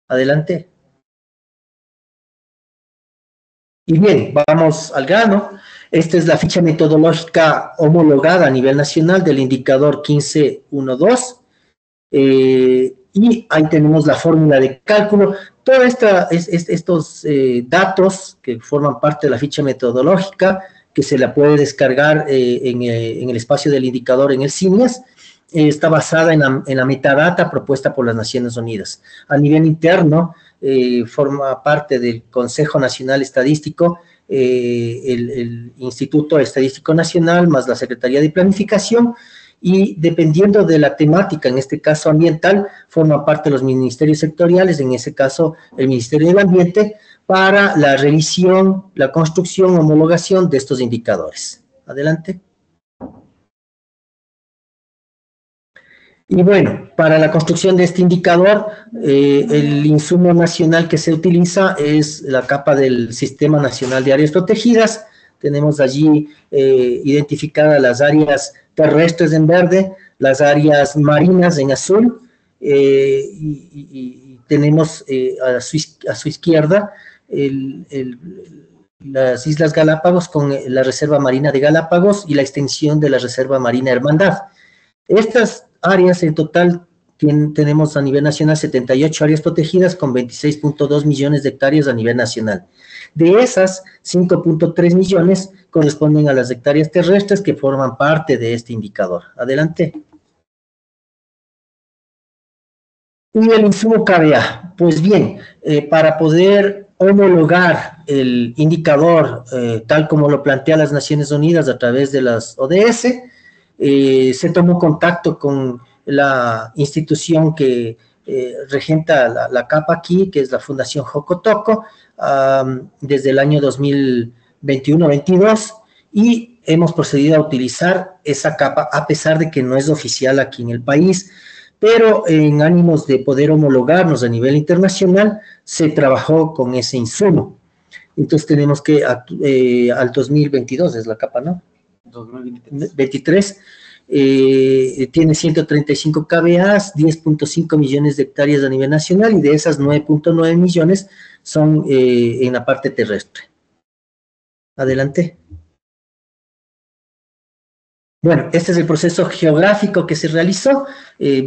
Adelante. Y bien, vamos al grano. Esta es la ficha metodológica homologada a nivel nacional del indicador 15.1.2. Y ahí tenemos la fórmula de cálculo. Todos estos datos que forman parte de la ficha metodológica, que se la puede descargar en el espacio del indicador en el CIMIAS, está basada en la metadata propuesta por las Naciones Unidas. A nivel interno, forma parte del Consejo Nacional Estadístico, el Instituto Estadístico Nacional, más la Secretaría de Planificación, y dependiendo de la temática, en este caso ambiental, forma parte de los ministerios sectoriales, en ese caso el Ministerio del Ambiente, para la revisión, la construcción, homologación de estos indicadores. Adelante. Y bueno, para la construcción de este indicador, el insumo nacional que se utiliza es la capa del Sistema Nacional de Áreas Protegidas. Tenemos allí identificadas las áreas terrestres en verde, las áreas marinas en azul, y tenemos a su izquierda las Islas Galápagos con la Reserva Marina de Galápagos y la extensión de la Reserva Marina Hermandad. Estas áreas en total tenemos a nivel nacional 78 áreas protegidas con 26.2 millones de hectáreas a nivel nacional. De esas, 5.3 millones corresponden a las hectáreas terrestres que forman parte de este indicador. Adelante. Y el insumo KBA. Pues bien, para poder homologar el indicador tal como lo plantea las Naciones Unidas a través de las ODS, se tomó contacto con la institución que regenta la capa aquí, que es la Fundación Jocotoco, desde el año 2021-22, y hemos procedido a utilizar esa capa, a pesar de que no es oficial aquí en el país, pero en ánimos de poder homologarnos a nivel internacional, se trabajó con ese insumo. Entonces tenemos que, al 2022 es la capa, ¿no? 2023, tiene 135 KBAs, 10.5 millones de hectáreas a nivel nacional, y de esas 9.9 millones son en la parte terrestre. Adelante. Bueno, este es el proceso geográfico que se realizó.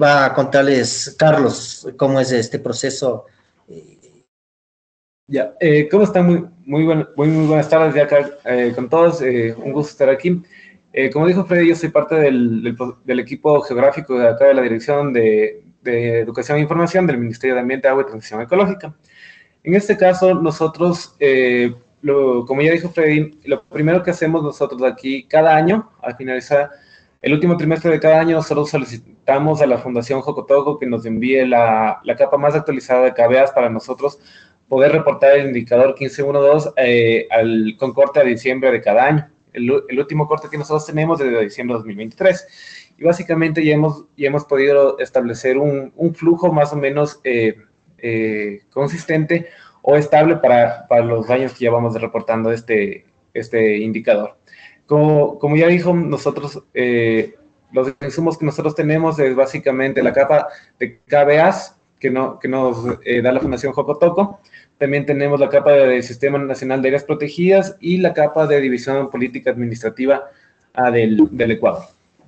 Va a contarles Carlos cómo es este proceso. Ya, ¿cómo están? Muy buenas tardes ya acá con todos. Un gusto estar aquí. Como dijo Freddy, yo soy parte del equipo geográfico de acá de la Dirección de Educación e Información del Ministerio de Ambiente, Agua y Transición Ecológica. En este caso, nosotros, como ya dijo Freddy, lo primero que hacemos nosotros aquí cada año, al finalizar el último trimestre de cada año, nosotros solicitamos a la Fundación Jocotoco que nos envíe la capa más actualizada de KBAs para nosotros poder reportar el indicador 15.1.2 con corte a diciembre de cada año. El último corte que nosotros tenemos es de diciembre de 2023. Y básicamente ya hemos podido establecer un flujo más o menos consistente o estable para los años que ya vamos reportando este indicador. Como ya dijo, nosotros, los insumos que nosotros tenemos es básicamente la capa de KBAs que nos da la Fundación Jocotoco. También tenemos la capa del Sistema Nacional de Áreas Protegidas y la capa de División Política Administrativa del Ecuador.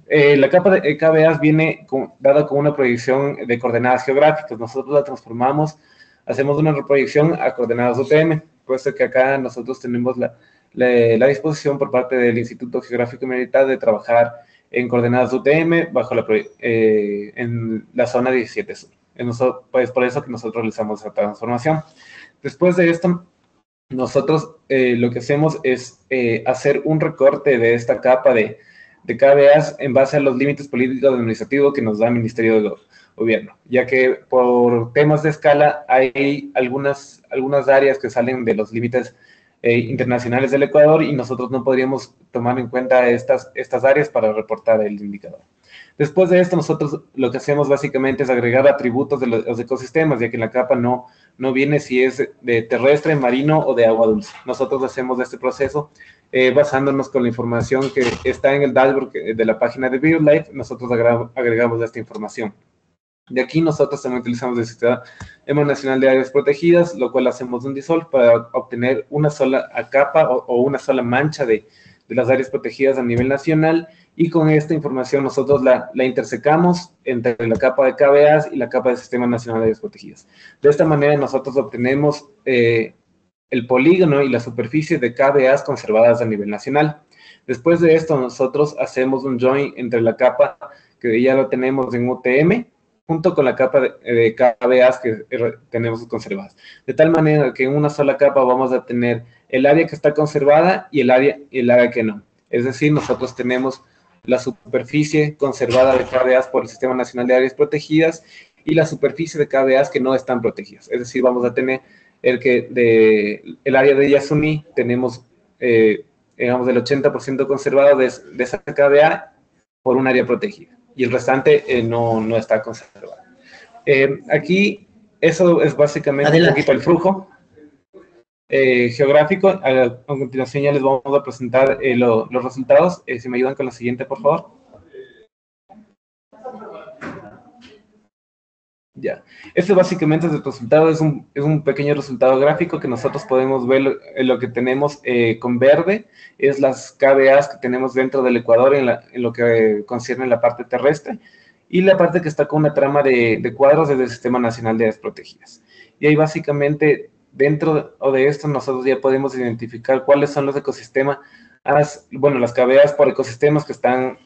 La capa de KBAs viene dada con una proyección de coordenadas geográficas. Nosotros la transformamos, hacemos una reproyección a coordenadas UTM, puesto que acá nosotros tenemos la disposición por parte del Instituto Geográfico Militar de trabajar en coordenadas UTM en la zona 17 sur. Pues por eso que nosotros realizamos esa transformación. Después de esto, nosotros lo que hacemos es hacer un recorte de esta capa de KBAs en base a los límites políticos administrativos que nos da el Ministerio de Gobierno, ya que por temas de escala hay algunas áreas que salen de los límites internacionales del Ecuador y nosotros no podríamos tomar en cuenta estas áreas para reportar el indicador. Después de esto, nosotros lo que hacemos básicamente es agregar atributos de los ecosistemas, ya que en la capa no viene si es de terrestre, marino o de agua dulce. Nosotros hacemos este proceso basándonos con la información que está en el dashboard de la página de BioLife. Nosotros agregamos esta información. De aquí nosotros también utilizamos el Sistema Nacional de Áreas Protegidas, lo cual hacemos un dissolve para obtener una sola capa o una sola mancha de las áreas protegidas a nivel nacional, y con esta información nosotros la intersecamos entre la capa de KBAs y la capa del Sistema Nacional de Áreas Protegidas. De esta manera nosotros obtenemos el polígono y la superficie de KBAs conservadas a nivel nacional. Después de esto nosotros hacemos un join entre la capa que ya lo tenemos en UTM, junto con la capa de KBAs que tenemos conservadas. De tal manera que en una sola capa vamos a tener el área que está conservada y el área que no. Es decir, nosotros tenemos la superficie conservada de KBAs por el Sistema Nacional de Áreas Protegidas y la superficie de KBAs que no están protegidas. Es decir, vamos a tener el área de Yasuní, tenemos, digamos, el 80% conservado de esa KBA por un área protegida, y el restante no está conservado. Aquí, eso es básicamente un poquito el flujo geográfico. A continuación ya les vamos a presentar los resultados. Si me ayudan con la siguiente, por favor. Ya. Este básicamente es el resultado, es un pequeño resultado gráfico que nosotros podemos ver. Lo que tenemos con verde es las KBAs que tenemos dentro del Ecuador en lo que concierne la parte terrestre, y la parte que está con una trama de cuadros es del Sistema Nacional de Áreas Protegidas. Y ahí básicamente dentro de esto nosotros ya podemos identificar cuáles son los ecosistemas, las KBAs por ecosistemas que están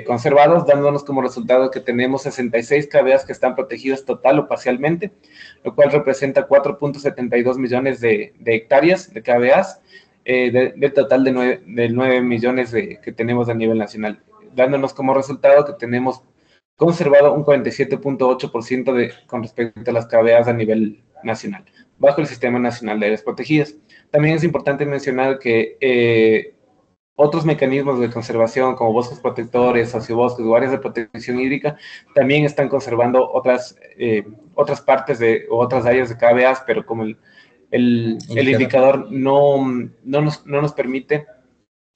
conservados, dándonos como resultado que tenemos 66 KBAs que están protegidas total o parcialmente, lo cual representa 4.72 millones de hectáreas de KBAs, del total de 9 millones que tenemos a nivel nacional, dándonos como resultado que tenemos conservado un 47.8% con respecto a las KBAs a nivel nacional, bajo el Sistema Nacional de Áreas Protegidas. También es importante mencionar que otros mecanismos de conservación, como bosques protectores, sociobosques o áreas de protección hídrica, también están conservando otras partes o otras áreas de KBAs, pero como el indicador no nos permite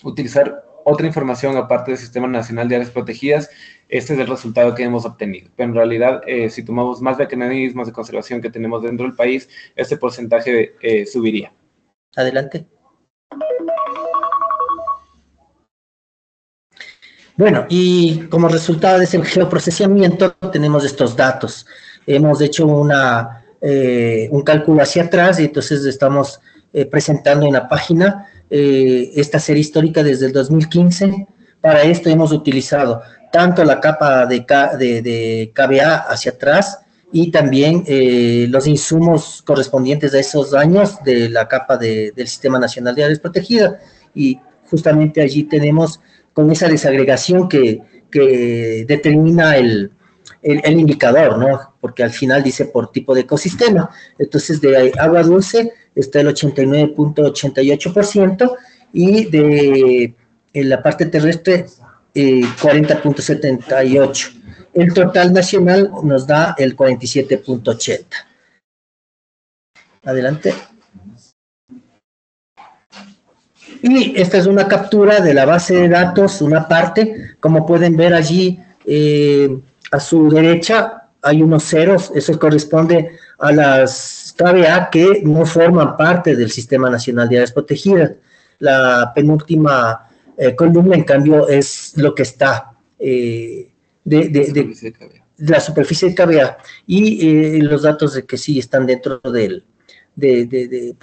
utilizar otra información aparte del Sistema Nacional de Áreas Protegidas, este es el resultado que hemos obtenido. Pero en realidad, si tomamos más mecanismos de conservación que tenemos dentro del país, este porcentaje subiría. Adelante. Bueno, y como resultado de ese geoprocesamiento tenemos estos datos. Hemos hecho un cálculo hacia atrás, y entonces estamos presentando en la página esta serie histórica desde el 2015. Para esto hemos utilizado tanto la capa de KBA hacia atrás, y también los insumos correspondientes a esos años de la capa del Sistema Nacional de Áreas Protegidas, y justamente allí tenemos con esa desagregación que determina el indicador, ¿no? Porque al final dice por tipo de ecosistema. Entonces, de agua dulce está el 89.88%, y en la parte terrestre 40.78%. El total nacional nos da el 47.80%. Adelante. Y esta es una captura de la base de datos, una parte. Como pueden ver allí, a su derecha hay unos ceros. Eso corresponde a las KBA que no forman parte del Sistema Nacional de Áreas Protegidas. La penúltima columna, en cambio, es lo que está de la superficie de KBA, y los datos de que sí están dentro por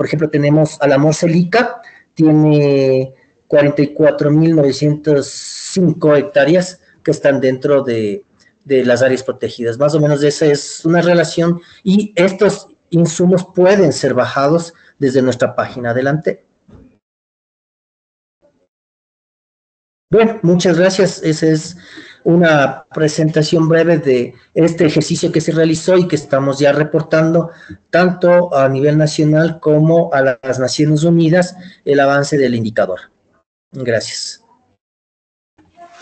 ejemplo, tenemos a la Morcelica, tiene 44.905 hectáreas que están dentro de las áreas protegidas. Más o menos esa es una relación, y estos insumos pueden ser bajados desde nuestra página. Adelante. Bueno, muchas gracias. Esa es una presentación breve de este ejercicio que se realizó y que estamos ya reportando tanto a nivel nacional como a las Naciones Unidas, el avance del indicador. Gracias.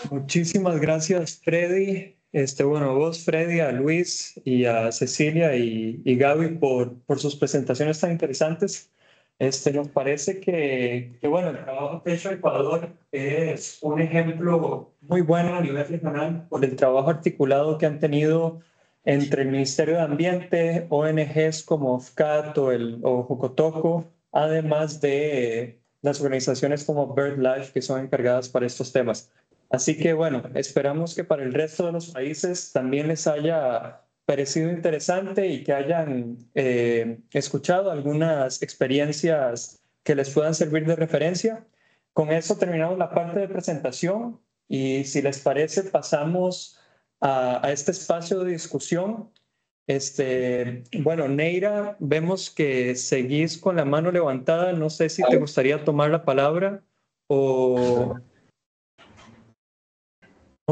Muchísimas gracias, Freddy. Vos, Freddy, a Luis y a Cecilia y Gaby por sus presentaciones tan interesantes. Nos parece que el trabajo que ha hecho Ecuador es un ejemplo muy bueno a nivel regional por el trabajo articulado que han tenido entre el Ministerio de Ambiente, ONGs como OFCAT o Jocotoco, además de las organizaciones como BirdLife que son encargadas para estos temas. Así que bueno, esperamos que para el resto de los países también les haya parecido interesante y que hayan escuchado algunas experiencias que les puedan servir de referencia. Con eso terminamos la parte de presentación y si les parece pasamos a este espacio de discusión. Bueno, Neira, vemos que seguís con la mano levantada. No sé si te gustaría tomar la palabra o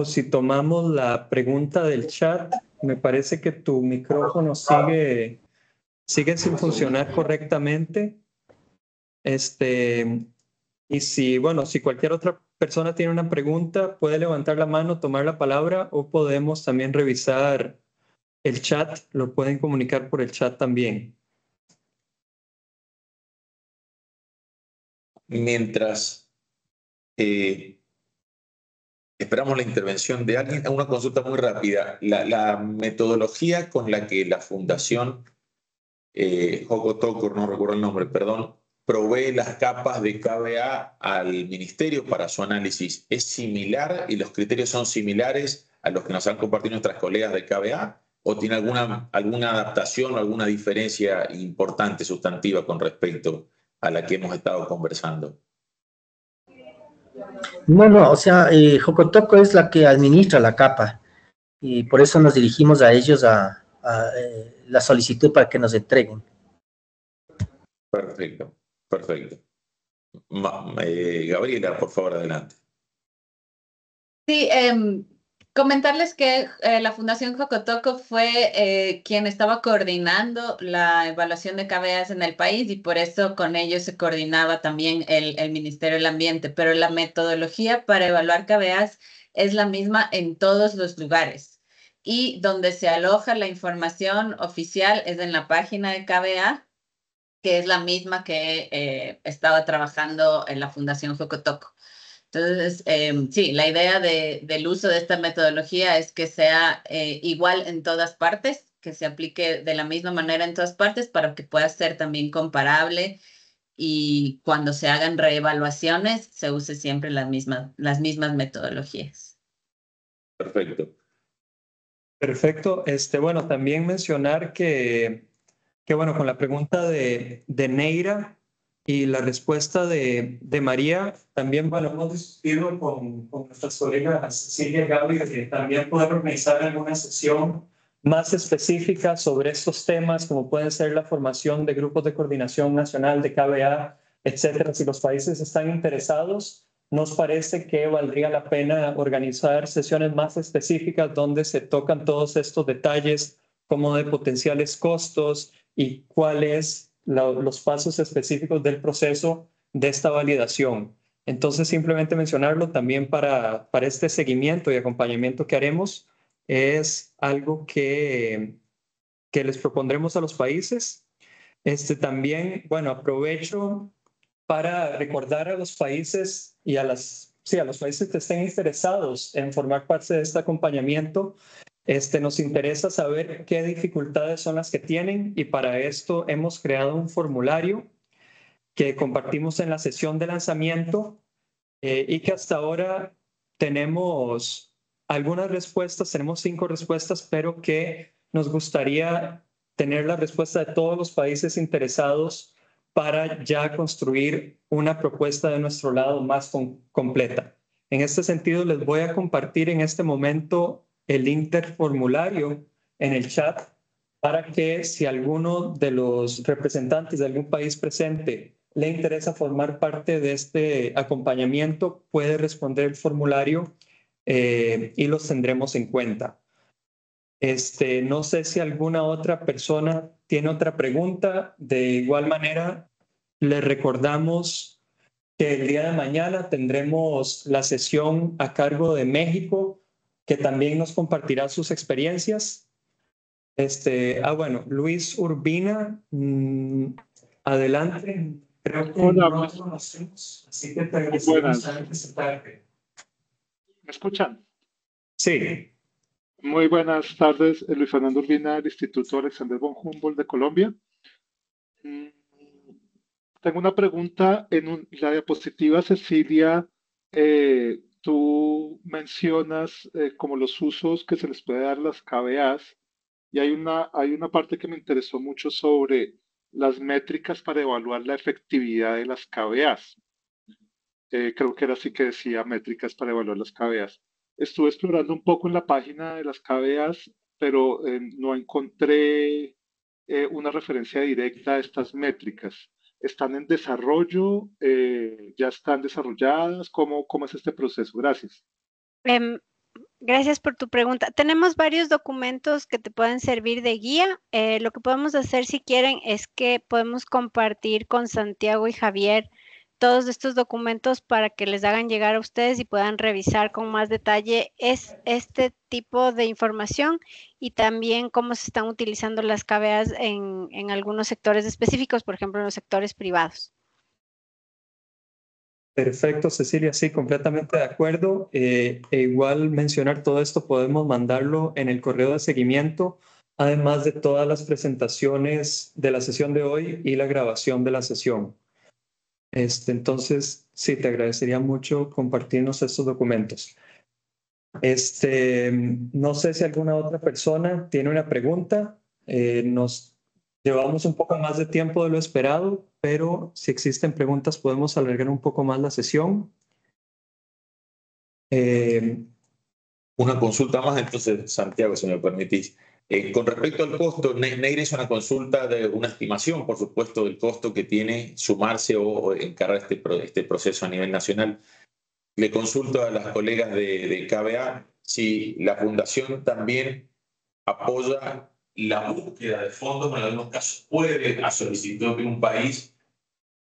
si tomamos la pregunta del chat. Me parece que tu micrófono sigue sin funcionar correctamente. Y si cualquier otra persona tiene una pregunta, puede levantar la mano, tomar la palabra, o podemos también revisar el chat, lo pueden comunicar por el chat también. Mientras esperamos la intervención de alguien, una consulta muy rápida. La metodología con la que la Fundación Jocotoco, no recuerdo el nombre, perdón, provee las capas de KBA al Ministerio para su análisis, ¿es similar y los criterios son similares a los que nos han compartido nuestras colegas de KBA? ¿O tiene alguna adaptación o alguna diferencia importante, sustantiva, con respecto a la que hemos estado conversando? No, o sea, Jocotoco es la que administra la capa y por eso nos dirigimos a ellos a la solicitud para que nos entreguen. Perfecto, perfecto. Gabriela, por favor, adelante. Sí, comentarles que la Fundación Jocotoco fue quien estaba coordinando la evaluación de KBAs en el país y por eso con ellos se coordinaba también el Ministerio del Ambiente, pero la metodología para evaluar KBAs es la misma en todos los lugares y donde se aloja la información oficial es en la página de KBA, que es la misma que estaba trabajando en la Fundación Jocotoco. Entonces, sí, la idea del uso de esta metodología es que sea igual en todas partes, que se aplique de la misma manera en todas partes para que pueda ser también comparable y cuando se hagan reevaluaciones se use siempre las mismas metodologías. Perfecto. Perfecto. Bueno, también mencionar que bueno, con la pregunta de Neira y la respuesta de María, también bueno, hemos discutido con nuestras colegas Cecilia y Gaby que también poder organizar alguna sesión más específica sobre estos temas, como pueden ser la formación de grupos de coordinación nacional de KBA, etcétera. Si los países están interesados, nos parece que valdría la pena organizar sesiones más específicas donde se tocan todos estos detalles, como de potenciales costos y cuáles los pasos específicos del proceso de esta validación. Entonces, simplemente mencionarlo también para este seguimiento y acompañamiento que haremos es algo que les propondremos a los países. También, bueno, aprovecho para recordar a los países y a los países que estén interesados en formar parte de este acompañamiento. Nos interesa saber qué dificultades son las que tienen y para esto hemos creado un formulario que compartimos en la sesión de lanzamiento y que hasta ahora tenemos algunas respuestas, tenemos 5 respuestas, pero que nos gustaría tener la respuesta de todos los países interesados para ya construir una propuesta de nuestro lado más completa. En este sentido, les voy a compartir en este momento el link del formulario en el chat para que si alguno de los representantes de algún país presente le interesa formar parte de este acompañamiento, puede responder el formulario y los tendremos en cuenta. No sé si alguna otra persona tiene otra pregunta. De igual manera, les recordamos que el día de mañana tendremos la sesión a cargo de México, que también nos compartirá sus experiencias. Bueno, Luis Urbina, adelante. Creo que Hola, no nos conocemos, así que te agradecemos a presentarte. ¿Me escuchan? Sí. Muy buenas tardes, Luis Fernando Urbina, del Instituto Alexander von Humboldt de Colombia. Mm, Tengo una pregunta. La diapositiva, Cecilia, tú mencionas como los usos que se les puede dar a las KBAs, y hay una parte que me interesó mucho sobre las métricas para evaluar la efectividad de las KBAs. Creo que era así que decía métricas para evaluar las KBAs. Estuve explorando un poco en la página de las KBAs, pero no encontré una referencia directa a estas métricas. ¿Están en desarrollo? ¿Ya están desarrolladas? ¿Cómo es este proceso? Gracias. Em, Gracias por tu pregunta. Tenemos varios documentos que te pueden servir de guía. Lo que podemos hacer si quieren es que podemos compartir con Santiago y Javier todos estos documentos para que les hagan llegar a ustedes y puedan revisar con más detalle este tipo de información y también cómo se están utilizando las KBAs en algunos sectores específicos, por ejemplo, en los sectores privados. Perfecto, Cecilia, sí, completamente de acuerdo. Igual mencionar todo esto, podemos mandarlo en el correo de seguimiento, además de todas las presentaciones de la sesión de hoy y la grabación de la sesión. Entonces, sí, te agradecería mucho compartirnos estos documentos. No sé si alguna otra persona tiene una pregunta. Nos llevamos un poco más de tiempo de lo esperado, pero si existen preguntas podemos alargar un poco más la sesión. Una consulta más, entonces, Santiago, si me permitís. Con respecto al costo, Neira es una consulta de una estimación, por supuesto, del costo que tiene sumarse o encarar este proceso a nivel nacional. Le consulto a las colegas de KBA si la Fundación también apoya la búsqueda de fondos, en algunos casos puede, a solicitud de un país,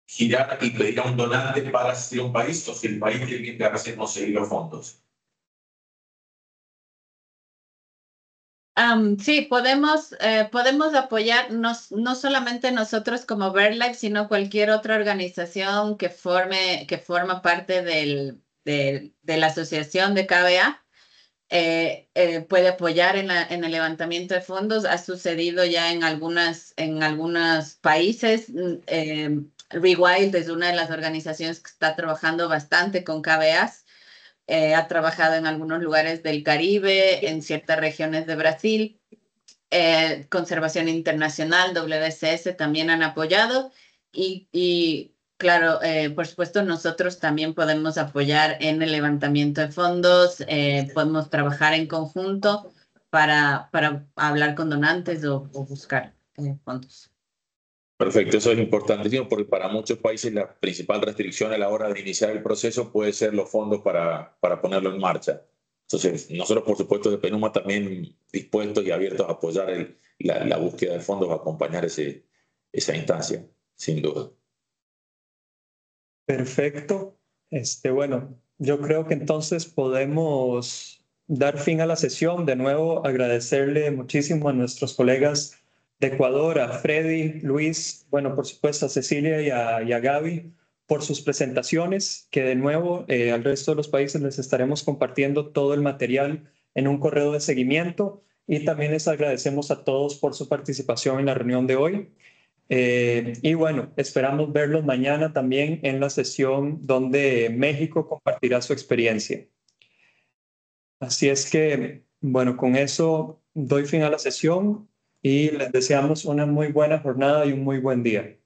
girar y pedir a un donante para asistir a un país, o si el país tiene que encargarse de conseguir los fondos. Sí, podemos apoyar no solamente nosotros como BirdLife, sino cualquier otra organización que forma parte de la asociación de KBA. Puede apoyar en el levantamiento de fondos. Ha sucedido ya en algunos países. Rewild es una de las organizaciones que está trabajando bastante con KBAs. Ha trabajado en algunos lugares del Caribe, en ciertas regiones de Brasil. Conservación Internacional, WCS también han apoyado y claro, por supuesto nosotros también podemos apoyar en el levantamiento de fondos, podemos trabajar en conjunto para hablar con donantes o buscar fondos. Perfecto, eso es importantísimo porque para muchos países la principal restricción a la hora de iniciar el proceso puede ser los fondos para ponerlo en marcha. Entonces, nosotros, por supuesto, de PENUMA también dispuestos y abiertos a apoyar la búsqueda de fondos, a acompañar esa instancia, sin duda. Perfecto. Bueno, yo creo que entonces podemos dar fin a la sesión. De nuevo, agradecerle muchísimo a nuestros colegas de Ecuador, a Freddy, Luis, bueno, por supuesto a Cecilia y a Gaby por sus presentaciones, que de nuevo al resto de los países les estaremos compartiendo todo el material en un correo de seguimiento y también les agradecemos a todos por su participación en la reunión de hoy. Y bueno, esperamos verlos mañana también en la sesión donde México compartirá su experiencia. Así es que, bueno, con eso doy fin a la sesión y les deseamos una muy buena jornada y un muy buen día.